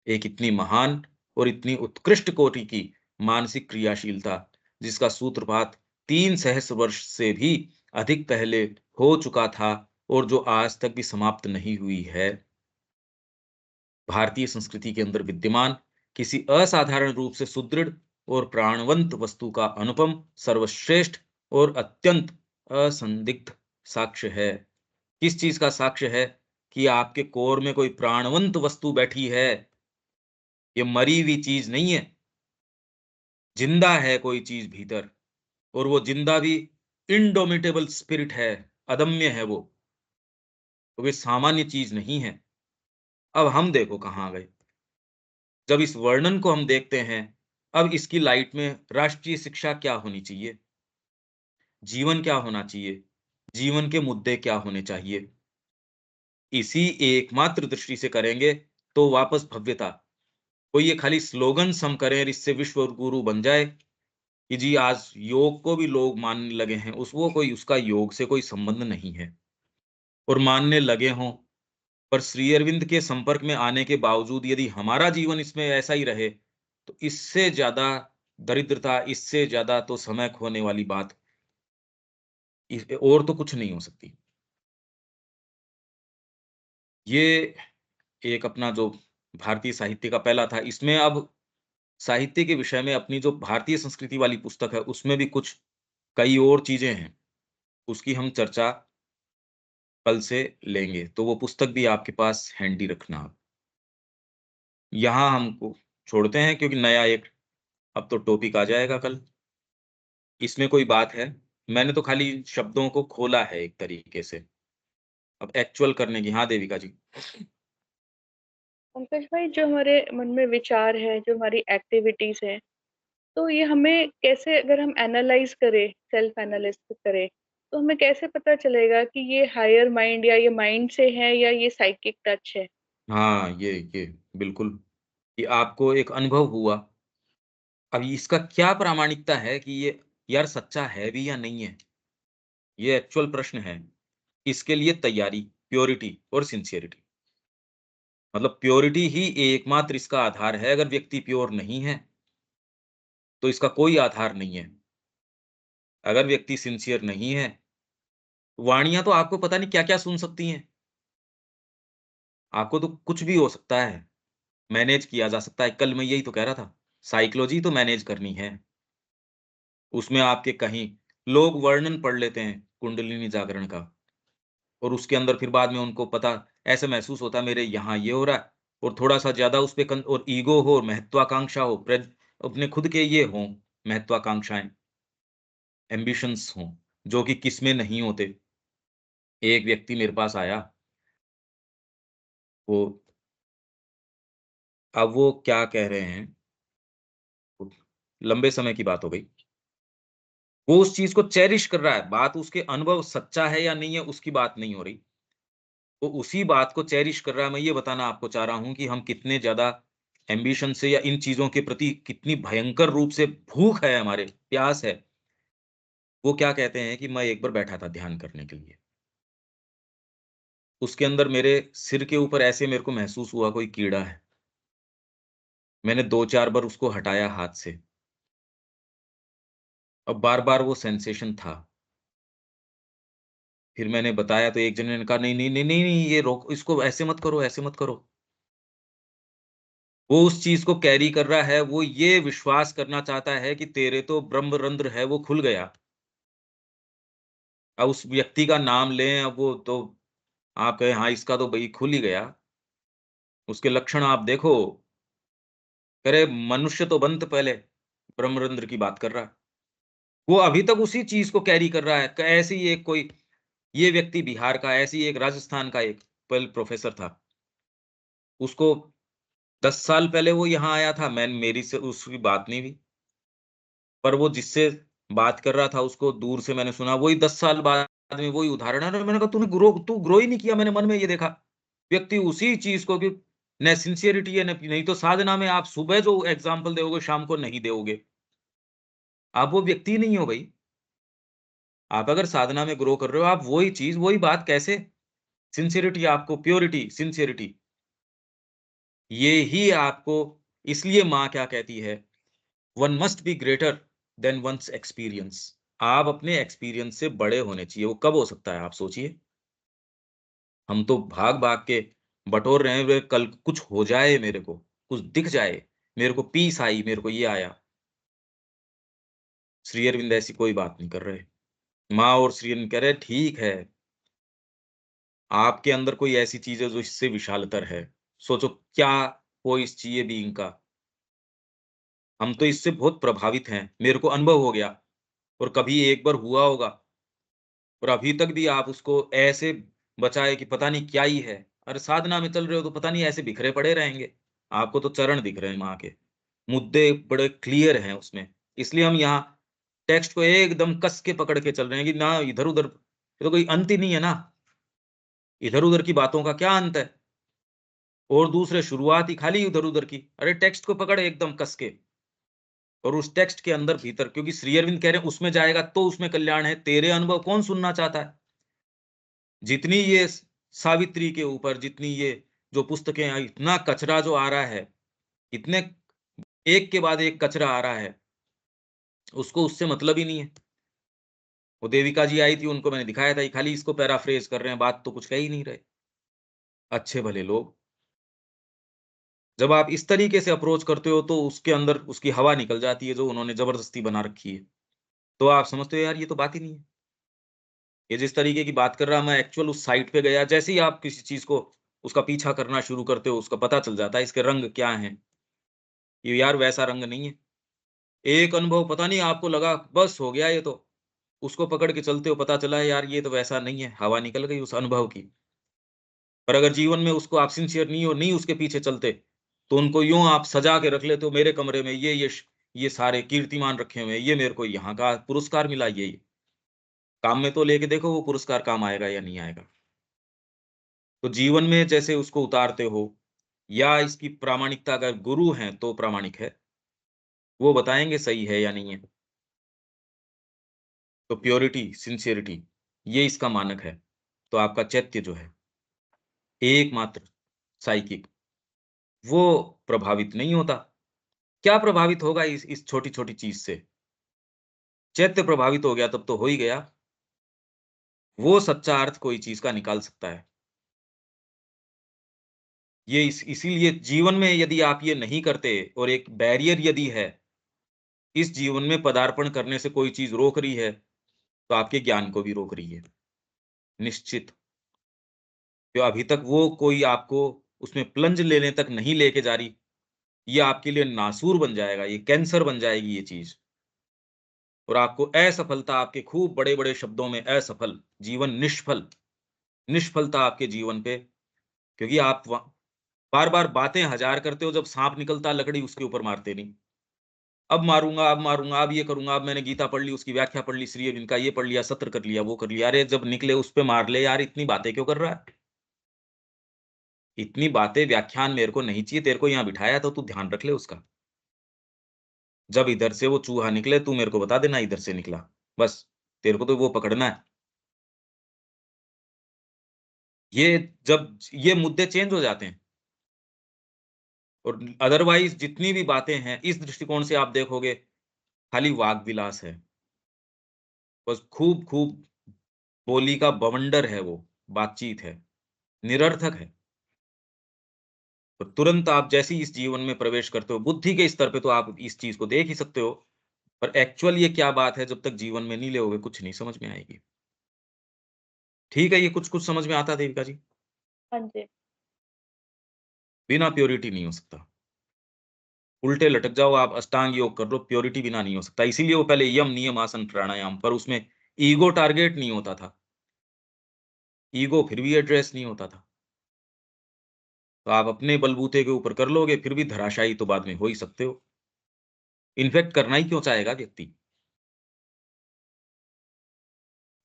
एक इतनी महान और इतनी उत्कृष्ट कोटि की मानसिक क्रियाशीलता, जिसका सूत्रपात 3 सहस्र वर्ष से भी अधिक पहले हो चुका था और जो आज तक भी समाप्त नहीं हुई है। भारतीय संस्कृति के अंदर विद्यमान किसी असाधारण रूप से सुदृढ़ और प्राणवंत वस्तु का अनुपम, सर्वश्रेष्ठ और अत्यंत असंदिग्ध साक्ष्य है। किस चीज का साक्ष्य है? कि आपके कोर में कोई प्राणवंत वस्तु बैठी है। ये मरी हुई चीज नहीं है, जिंदा है कोई चीज भीतर। और वो जिंदा भी इंडोमिटेबल स्पिरिट है, अदम्य है वो, तो वे सामान्य चीज नहीं है। अब हम देखो कहाँ आ गए। जब इस वर्णन को हम देखते हैं, अब इसकी लाइट में राष्ट्रीय शिक्षा क्या होनी चाहिए, जीवन क्या होना चाहिए, जीवन के मुद्दे क्या होने चाहिए, इसी एकमात्र दृष्टि से करेंगे तो वापस भव्यता। कोई ये खाली स्लोगन्स हम करें और इससे विश्व गुरु बन जाए कि जी आज योग को भी लोग मानने लगे हैं, उस वो कोई उसका योग से कोई संबंध नहीं है। और मानने लगे हों, पर श्री अरविंद के संपर्क में आने के बावजूद यदि हमारा जीवन इसमें ऐसा ही रहे, तो इससे ज़्यादा दरिद्रता, इससे ज़्यादा तो समय खोने वाली बात इस और तो कुछ नहीं हो सकती। ये एक अपना जो भारतीय साहित्य का पहला था, इसमें अब साहित्य के विषय में अपनी जो भारतीय संस्कृति वाली पुस्तक है, उसमें भी कुछ कई और चीज़ें हैं, उसकी हम चर्चा कल से लेंगे, तो वो पुस्तक भी आपके पास हैंडी रखना आप। यहाँ हमको छोड़ते हैं क्योंकि नया एक अब तो टॉपिक आ जाएगा कल। इसमें कोई बात है, मैंने तो खाली शब्दों को खोला है एक तरीके से। अब एक्चुअल करने की हाँ, देविका जी। पंकज भाई, जो हमारे मन में विचार है, जो हमारी एक्टिविटीज है, तो ये हमें कैसे, अगर हम एनालाइज करें, सेल्फ एनालिस्ट करें, तो हमें कैसे पता चलेगा कि ये हायर माइंड या ये माइंड से है या ये साइकिक टच है? हाँ, ये बिल्कुल, कि आपको एक अनुभव हुआ। अब इसका क्या प्रामाणिकता है कि ये यार सच्चा है भी या नहीं है? ये एक्चुअल प्रश्न है। इसके लिए तैयारी, प्योरिटी और सिंसियरिटी। मतलब प्योरिटी ही एकमात्र इसका आधार है, अगर व्यक्ति प्योर नहीं है, तो इसका कोई आधार नहीं है। अगर व्यक्ति सिंसियर नहीं है, वाणियाँ तो आपको पता नहीं क्या-क्या सुन सकती हैं। आपको तो कुछ भी हो सकता है, मैनेज किया जा सकता है। कल मैं यही तो कह रहा था, साइकोलॉजी तो मैनेज करनी है। उसमें आपके कहीं लोग वर्णन पढ़ लेते हैं कुंडलिनी जागरण का और उसके अंदर फिर बाद में उनको पता ऐसा महसूस होता है मेरे यहाँ ये हो रहा है और थोड़ा-सा ज़्यादा उस पे कन और ईगो हो और महत्वाकांक्षा हो, अपने खुद के ये हों महत्वाकांक्षाएँ, एम्बिशंस हों, जो कि किसमें नहीं होते। एक व्यक्ति मेरे पास आया, वो अब वो क्या कह रहे हैं, लंबे समय की बात हो गई। वो उस चीज़ को चेरिश कर रहा है, बात उसके अनुभव सच्चा है या नहीं है उसकी बात नहीं हो रही। वो उसी बात को चेरिश कर रहा है, मैं ये बताना आपको चाह रहा हूँ कि हम कितने ज़्यादा एम्बिशन से या इन चीज़ों के प्रति कितनी भयंकर रूप से भूख है हमारे, प्यास है। वो क्या कहते हैं कि मैं एक बार बैठा था ध्यान करने के लिए। उसके अंदर मेरे सिर के ऊपर ऐसे मेरे को महसूस हुआ कोई कीड़ा है। मैंने 2-4 बार उसको हटाया हाथ से। अब बार-बार वो सेंसेशन था। फिर मैंने बताया तो एक जने ने कहा, "नहीं, नहीं, नहीं, नहीं, नहीं, ये रोक इसको ऐसे मत करो, ऐसे मत करो।" वो उस चीज़ को कैरी कर रहा है, वो ये विश्वास करना चाहता है कि तेरे तो ब्रह्मरंध्र है, वो खुल गया। अब उस व्यक्ति का नाम लें, अब वो तो आप कहें, "हाँ, इसका तो भई खुल ही गया।" उसके लक्षण आप देखो, कह रहे, "मनुष्य तो बन त पहले, ब्रह्मरंध्र की बात कर रहा है।" वो अभी तक उसी चीज़ को कैरी कर रहा है। क ऐसे ही एक कोई ये व्यक्ति बिहार का, ऐसे ही एक राजस्थान का एक प्रोफ़ेसर था। उसको 10 साल पहले वो यहाँ आया था, मेरी से उसकी बात नहीं हुई। पर वो जिससे बात कर रहा था उसको दूर से मैंने सुना, वही 10 साल बाद में वही उदाहरण है। मैंने कहा तू ग्रो ही नहीं किया, मैंने मन में ये देखा। व्यक्ति उसी चीज़ को कि न सिंसियरिटी है, न नहीं तो साधना में आप सुबह जो एग्ज़ाम्पल दोगे, शाम को नहीं दोगे। आप वो व्यक्ति ही नहीं हो भई। आप अगर साधना में ग्रो कर रहे हो, आप वही चीज़, वही बात कैसे सिंसियरिटी आपको प्योरिटी, सिंसियरिटी ये ही आपको इसलिए माँ क्या कहती है, one must be greater than one's experience. आप अपने एक्सपीरियंस से बड़े होने चाहिए। वो कब हो सकता है आप सोचिए? हम तो भाग-भाग के बटोर रहे हैं, वे कल कुछ हो जाए मेरे को, कुछ दिख जाए, मेरे को पीस आई, मेरे को ये आया। श्री अरविंद ऐसी कोई बात नहीं कर रहे। माँ और श्री अरविंद कह रहे हैं, ठीक है, आपके अंदर कोई ऐसी चीज़ है जो इससे विशालतर है। सोचो क्या हो इस चाहिए बीइंग का। हम तो इससे बहुत प्रभावित हैं, मेरे को अनुभव हो गया और कभी एक बार हुआ होगा और अभी तक भी आप उसको ऐसे बचाए कि पता नहीं क्या ही है। अरे साधना में चल रहे हो तो पता नहीं ऐसे बिखरे पड़े रहेंगे। आपको तो चरण दिख रहे हैं माँ के, मुद्दे बड़े क्लियर हैं उसमें। इसलिए हम यहाँ टेक्स्ट को एकदम कस के पकड़ के चल रहे हैं कि ना इधर-उधर, ये तो कोई अंत ही नहीं है ना, इधर-उधर की बातों का क्या अंत है? और दूसरे शुरुआत ही खाली इधर-उधर की। अरे टेक्स्ट को पकड़ एकदम कस के और उस टेक्स्ट के अंदर भीतर, क्योंकि श्री अरविंद कह रहे हैं उसमें जाएगा तो उसमें कल्याण है। तेरे अनुभव कौन सुनना चाहता है? जितनी ये सावित्री के ऊपर, जितनी ये जो पुस्तकें इतना कचरा जो आ रहा है, इतने एक के बाद एक कचरा आ रहा है, उसको उससे मतलब ही नहीं है। वो देविका जी आई थी, उनको मैंने दिखाया था, ये खाली इसको पैराफ्रेज़ कर रहे हैं, बात तो कुछ कह ही नहीं रहे। अच्छे भले लोग। जब आप इस तरीके से अप्रोच करते हो तो उसके अंदर उसकी हवा निकल जाती है जो उन्होंने ज़बरदस्ती बना रखी है। तो आप समझते हो यार ये तो बात ही नहीं है। ये जिस तरीके की बात कर रहा मैं एक्चुअल उस साइट पे गया, जैसे ही आप किसी चीज़ को उसका पीछा करना शुरू करते हो, उसका पता चल जाता है इसके रंग क्या हैं। ये यार वैसा रंग नहीं है। एक अनुभव पता नहीं आपको लगा बस हो गया ये तो। उसको पकड़ के चलते हो, पता चला है यार ये तो वैसा नहीं है, हवा निकल गई उस अनुभव की। पर अगर जीवन में उसको आप सिंसियर नहीं हो, नहीं उसके पीछे चलते, तो उनको यूँ आप सजा के रख लेते हो मेरे कमरे में ये सारे कीर्तिमान रखे हुए हैं, ये मेरे को यहाँ का पुरस्कार मिला ये। काम में तो लेके देखो वो पुरस्कार काम आएगा या नहीं आएगा। तो जीवन में जैसे उसको उतारते हो या इसकी प्रामाणिकता, अगर गुरु हैं तो प्रामाणिक है, वो बताएँगे सही है या नहीं है। तो प्योरिटी, सिंसियरिटी ये इसका मानक है। तो आपका चैत्य जो है, एकमात्र साइकिक, वो प्रभावित नहीं होता। क्या प्रभावित होगा इस छोटी-छोटी चीज़ से? चैत्य प्रभावित हो गया तब तो हो ही गया। वो सच्चा अर्थ कोई चीज़ का निकाल सकता है। ये इसीलिए जीवन में यदि आप ये नहीं करते और एक बैरियर यदि है, इस जीवन में पदार्पण करने से कोई चीज़ रोक रही है, तो आपके ज्ञान को भी रोक रही है, निश्चित। तो अभी तक वो कोई आपको उसमें प्लंज लेने तक नहीं लेके जा रही, ये आपके लिए नासूर बन जाएगा, ये कैंसर बन जाएगी ये चीज़ और आपको असफलता, आपके खूब बड़े-बड़े शब्दों में असफल, जीवन निष्फल, निष्फलता आपके जीवन पे, क्योंकि आप बार-बार बातें हज़ार करते हो, जब साँप निकलता लकड़ी उसके ऊपर मारते नहीं। अब मारूंगा, अब मारूंगा, अब ये करूंगा, अब मैंने गीता पढ़ ली, उसकी व्याख्या पढ़ ली, श्री अरविंद का ये पढ़ लिया, सत्र कर लिया, वो कर लिया। अरे जब निकले उस पे मार ले यार, इतनी बातें क्यों कर रहा है? इतनी बातें, व्याख्यान मेरे को नहीं चाहिए, तेरे को यहाँ बिठाया तो तू ध्यान रख ले उसका। जब इधर से वो चूहा निकले, तू मेरे को बता देना इधर से निकला, बस तेरे को तो वो पकड़ना है। ये जब ये मुद्दे चेंज हो जाते हैं, और अदरवाइज जितनी भी बातें हैं इस दृष्टिकोण से आप देखोगे, खाली वाग विलास है, बस खूब खूब बोली का बवंडर है, वो बातचीत है, निरर्थक है। तो तुरंत आप जैसे ही इस जीवन में प्रवेश करते हो, बुद्धि के स्तर पे तो आप इस चीज को देख ही सकते हो, पर एक्चुअल ये क्या बात है, जब तक जीवन में नहीं लेोगे कुछ नहीं समझ में आएगी। ठीक है, ये कुछ कुछ समझ में आता है देविका जी? हाँ जी। बिना प्योरिटी नहीं हो सकता। उल्टे लटक जाओ, आप अष्टांग योग कर लो, प्योरिटी बिना नहीं हो सकता। इसीलिए वो पहले यम नियम आसन प्राणायाम, पर उसमें ईगो टारगेट नहीं होता था, ईगो फिर भी एड्रेस नहीं होता था। तो आप अपने बलबूते के ऊपर कर लोगे, फिर भी धराशायी तो बाद में हो ही सकते हो। इनफैक्ट करना ही क्यों चाहेगा व्यक्ति?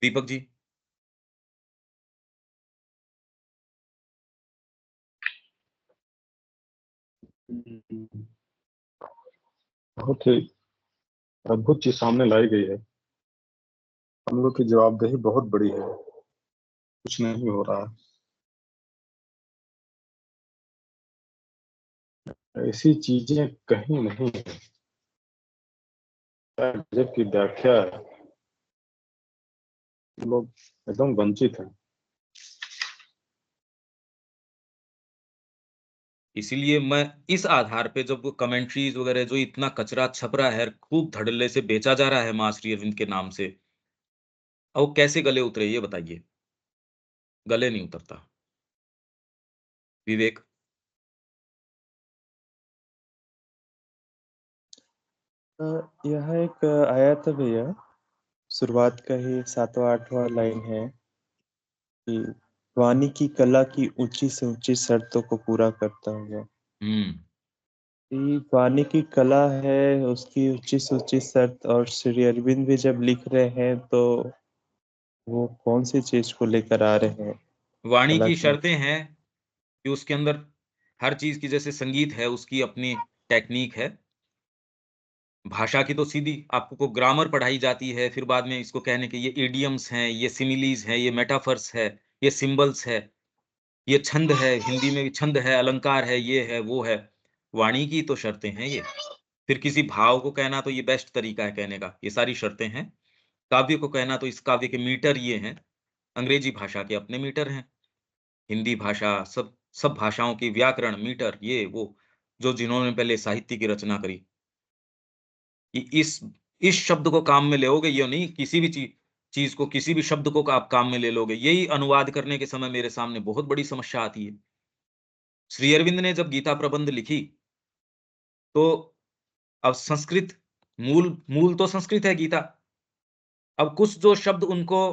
दीपक जी। हम्म, बहुत ही अद्भुत चीज सामने लाई गई है। हम लोग की जवाबदेही बहुत बड़ी है, कुछ नहीं हो रहा। ऐसी चीजें कहीं नहीं है। गजब की व्याख्या है, हम लोग एकदम वंचित हैं। इसीलिए मैं इस आधार पे, जब वो कमेंट्रीज वगैरह जो इतना कचरा छप रहा है, खूब धड़ल्ले से बेचा जा रहा है मां श्री अरविंद के नाम से, अब वो कैसे गले उतरे ये बताइए? गले नहीं उतरता। विवेक। यह एक आया था भैया, शुरुआत का ही 7वां 8वां लाइन है कि वाणी की कला की ऊंची से ऊंची शर्तों को पूरा करता हुआ। हम्म। ये वाणी की कला है, उसकी ऊंची से ऊंची शर्त। और श्री अरविंद भी जब लिख रहे हैं तो वो कौन सी चीज को लेकर आ रहे हैं? वाणी कला की की। शर्तें हैं कि उसके अंदर हर चीज की, जैसे संगीत है उसकी अपनी टेक्निक है, भाषा की तो सीधी आपको को ग्रामर पढ़ाई जाती है, फिर बाद में इसको कहने के ये इडियम्स हैं, ये सिमिलीज हैं, ये मेटाफर्स है, ये सिंबल्स है, ये छंद है, हिंदी में भी छंद है, अलंकार है, ये है वो है। वाणी की तो शर्तें हैं ये। फिर किसी भाव को कहना तो ये बेस्ट तरीका है कहने का, ये सारी शर्तें हैं। काव्य को कहना तो इस काव्य के मीटर ये हैं। अंग्रेजी भाषा के अपने मीटर हैं, हिंदी भाषा, सब सब भाषाओं की व्याकरण मीटर, ये वो, जो जिन्होंने पहले साहित्य की रचना करी, कि इस शब्द को काम में लोगे, ये नहीं किसी भी चीज को, किसी भी शब्द को आप काम में ले लोगे। यही अनुवाद करने के समय मेरे सामने बहुत बड़ी समस्या आती है। श्री अरविंद ने जब गीता प्रबंध लिखी, तो अब संस्कृत, मूल मूल तो संस्कृत है गीता। अब कुछ जो शब्द उनको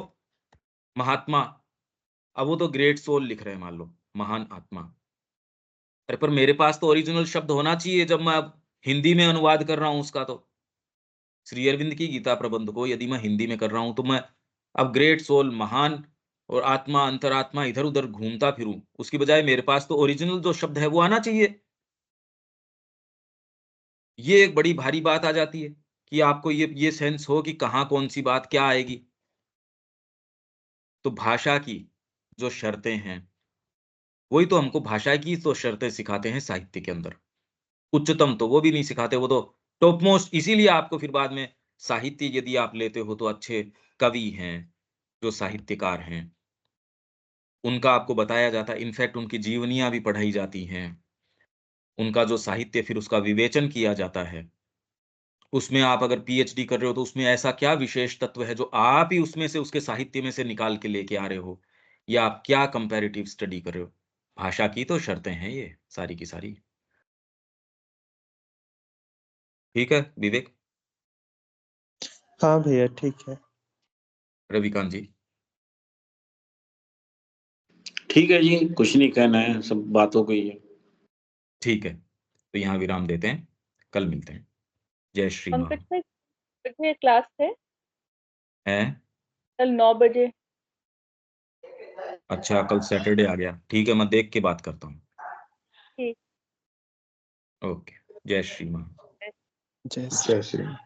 महात्मा, अब वो तो ग्रेट सोल लिख रहे हैं, मान लो महान आत्मा। अरे पर मेरे पास तो ओरिजिनल शब्द होना चाहिए, जब मैं अब हिंदी में अनुवाद कर रहा हूं उसका। तो श्री अरविंद की गीता प्रबंध को यदि मैं हिंदी में कर रहा हूं, तो मैं अब ग्रेट सोल, महान और आत्मा, अंतरात्मा इधर उधर घूमता फिरूं, उसकी बजाय मेरे पास तो ओरिजिनल जो शब्द है वो आना चाहिए। ये एक बड़ी भारी बात आ जाती है कि आपको ये सेंस हो कि कहाँ कौन सी बात क्या आएगी। तो भाषा की जो शर्तें हैं, वही तो हमको भाषा की तो शर्तें सिखाते हैं साहित्य के अंदर। उच्चतम तो वो भी नहीं सिखाते, वो तो टॉप मोस्ट। इसीलिए आपको फिर बाद में साहित्य यदि आप लेते हो, तो अच्छे कवि हैं, जो साहित्यकार हैं, उनका आपको बताया जाता है, इनफैक्ट उनकी जीवनियां भी पढ़ाई जाती हैं। उनका जो साहित्य, फिर उसका विवेचन किया जाता है। उसमें आप अगर पीएचडी कर रहे हो, तो उसमें ऐसा क्या विशेष तत्व है जो आप ही उसमें से, उसके साहित्य में से निकाल के लेके आ रहे हो, या आप क्या कंपैरेटिव स्टडी कर रहे हो? भाषा की तो शर्तें हैं ये सारी की सारी। ठीक है विवेक। हाँ भैया ठीक है। रविकांत जी। ठीक है जी, कुछ नहीं कहना है, सब बातों को ही है। ठीक है, तो यहाँ विराम देते हैं, कल मिलते हैं। जय श्री माँ। पंकज में बजे क्लास है? हैं? कल 9 बजे। अच्छा, कल सैटरडे आ गया। ठीक है, मैं देख के बात करता हूँ। ठीक। ओके, जय श्री माँ। जय श्री जय श्री राम।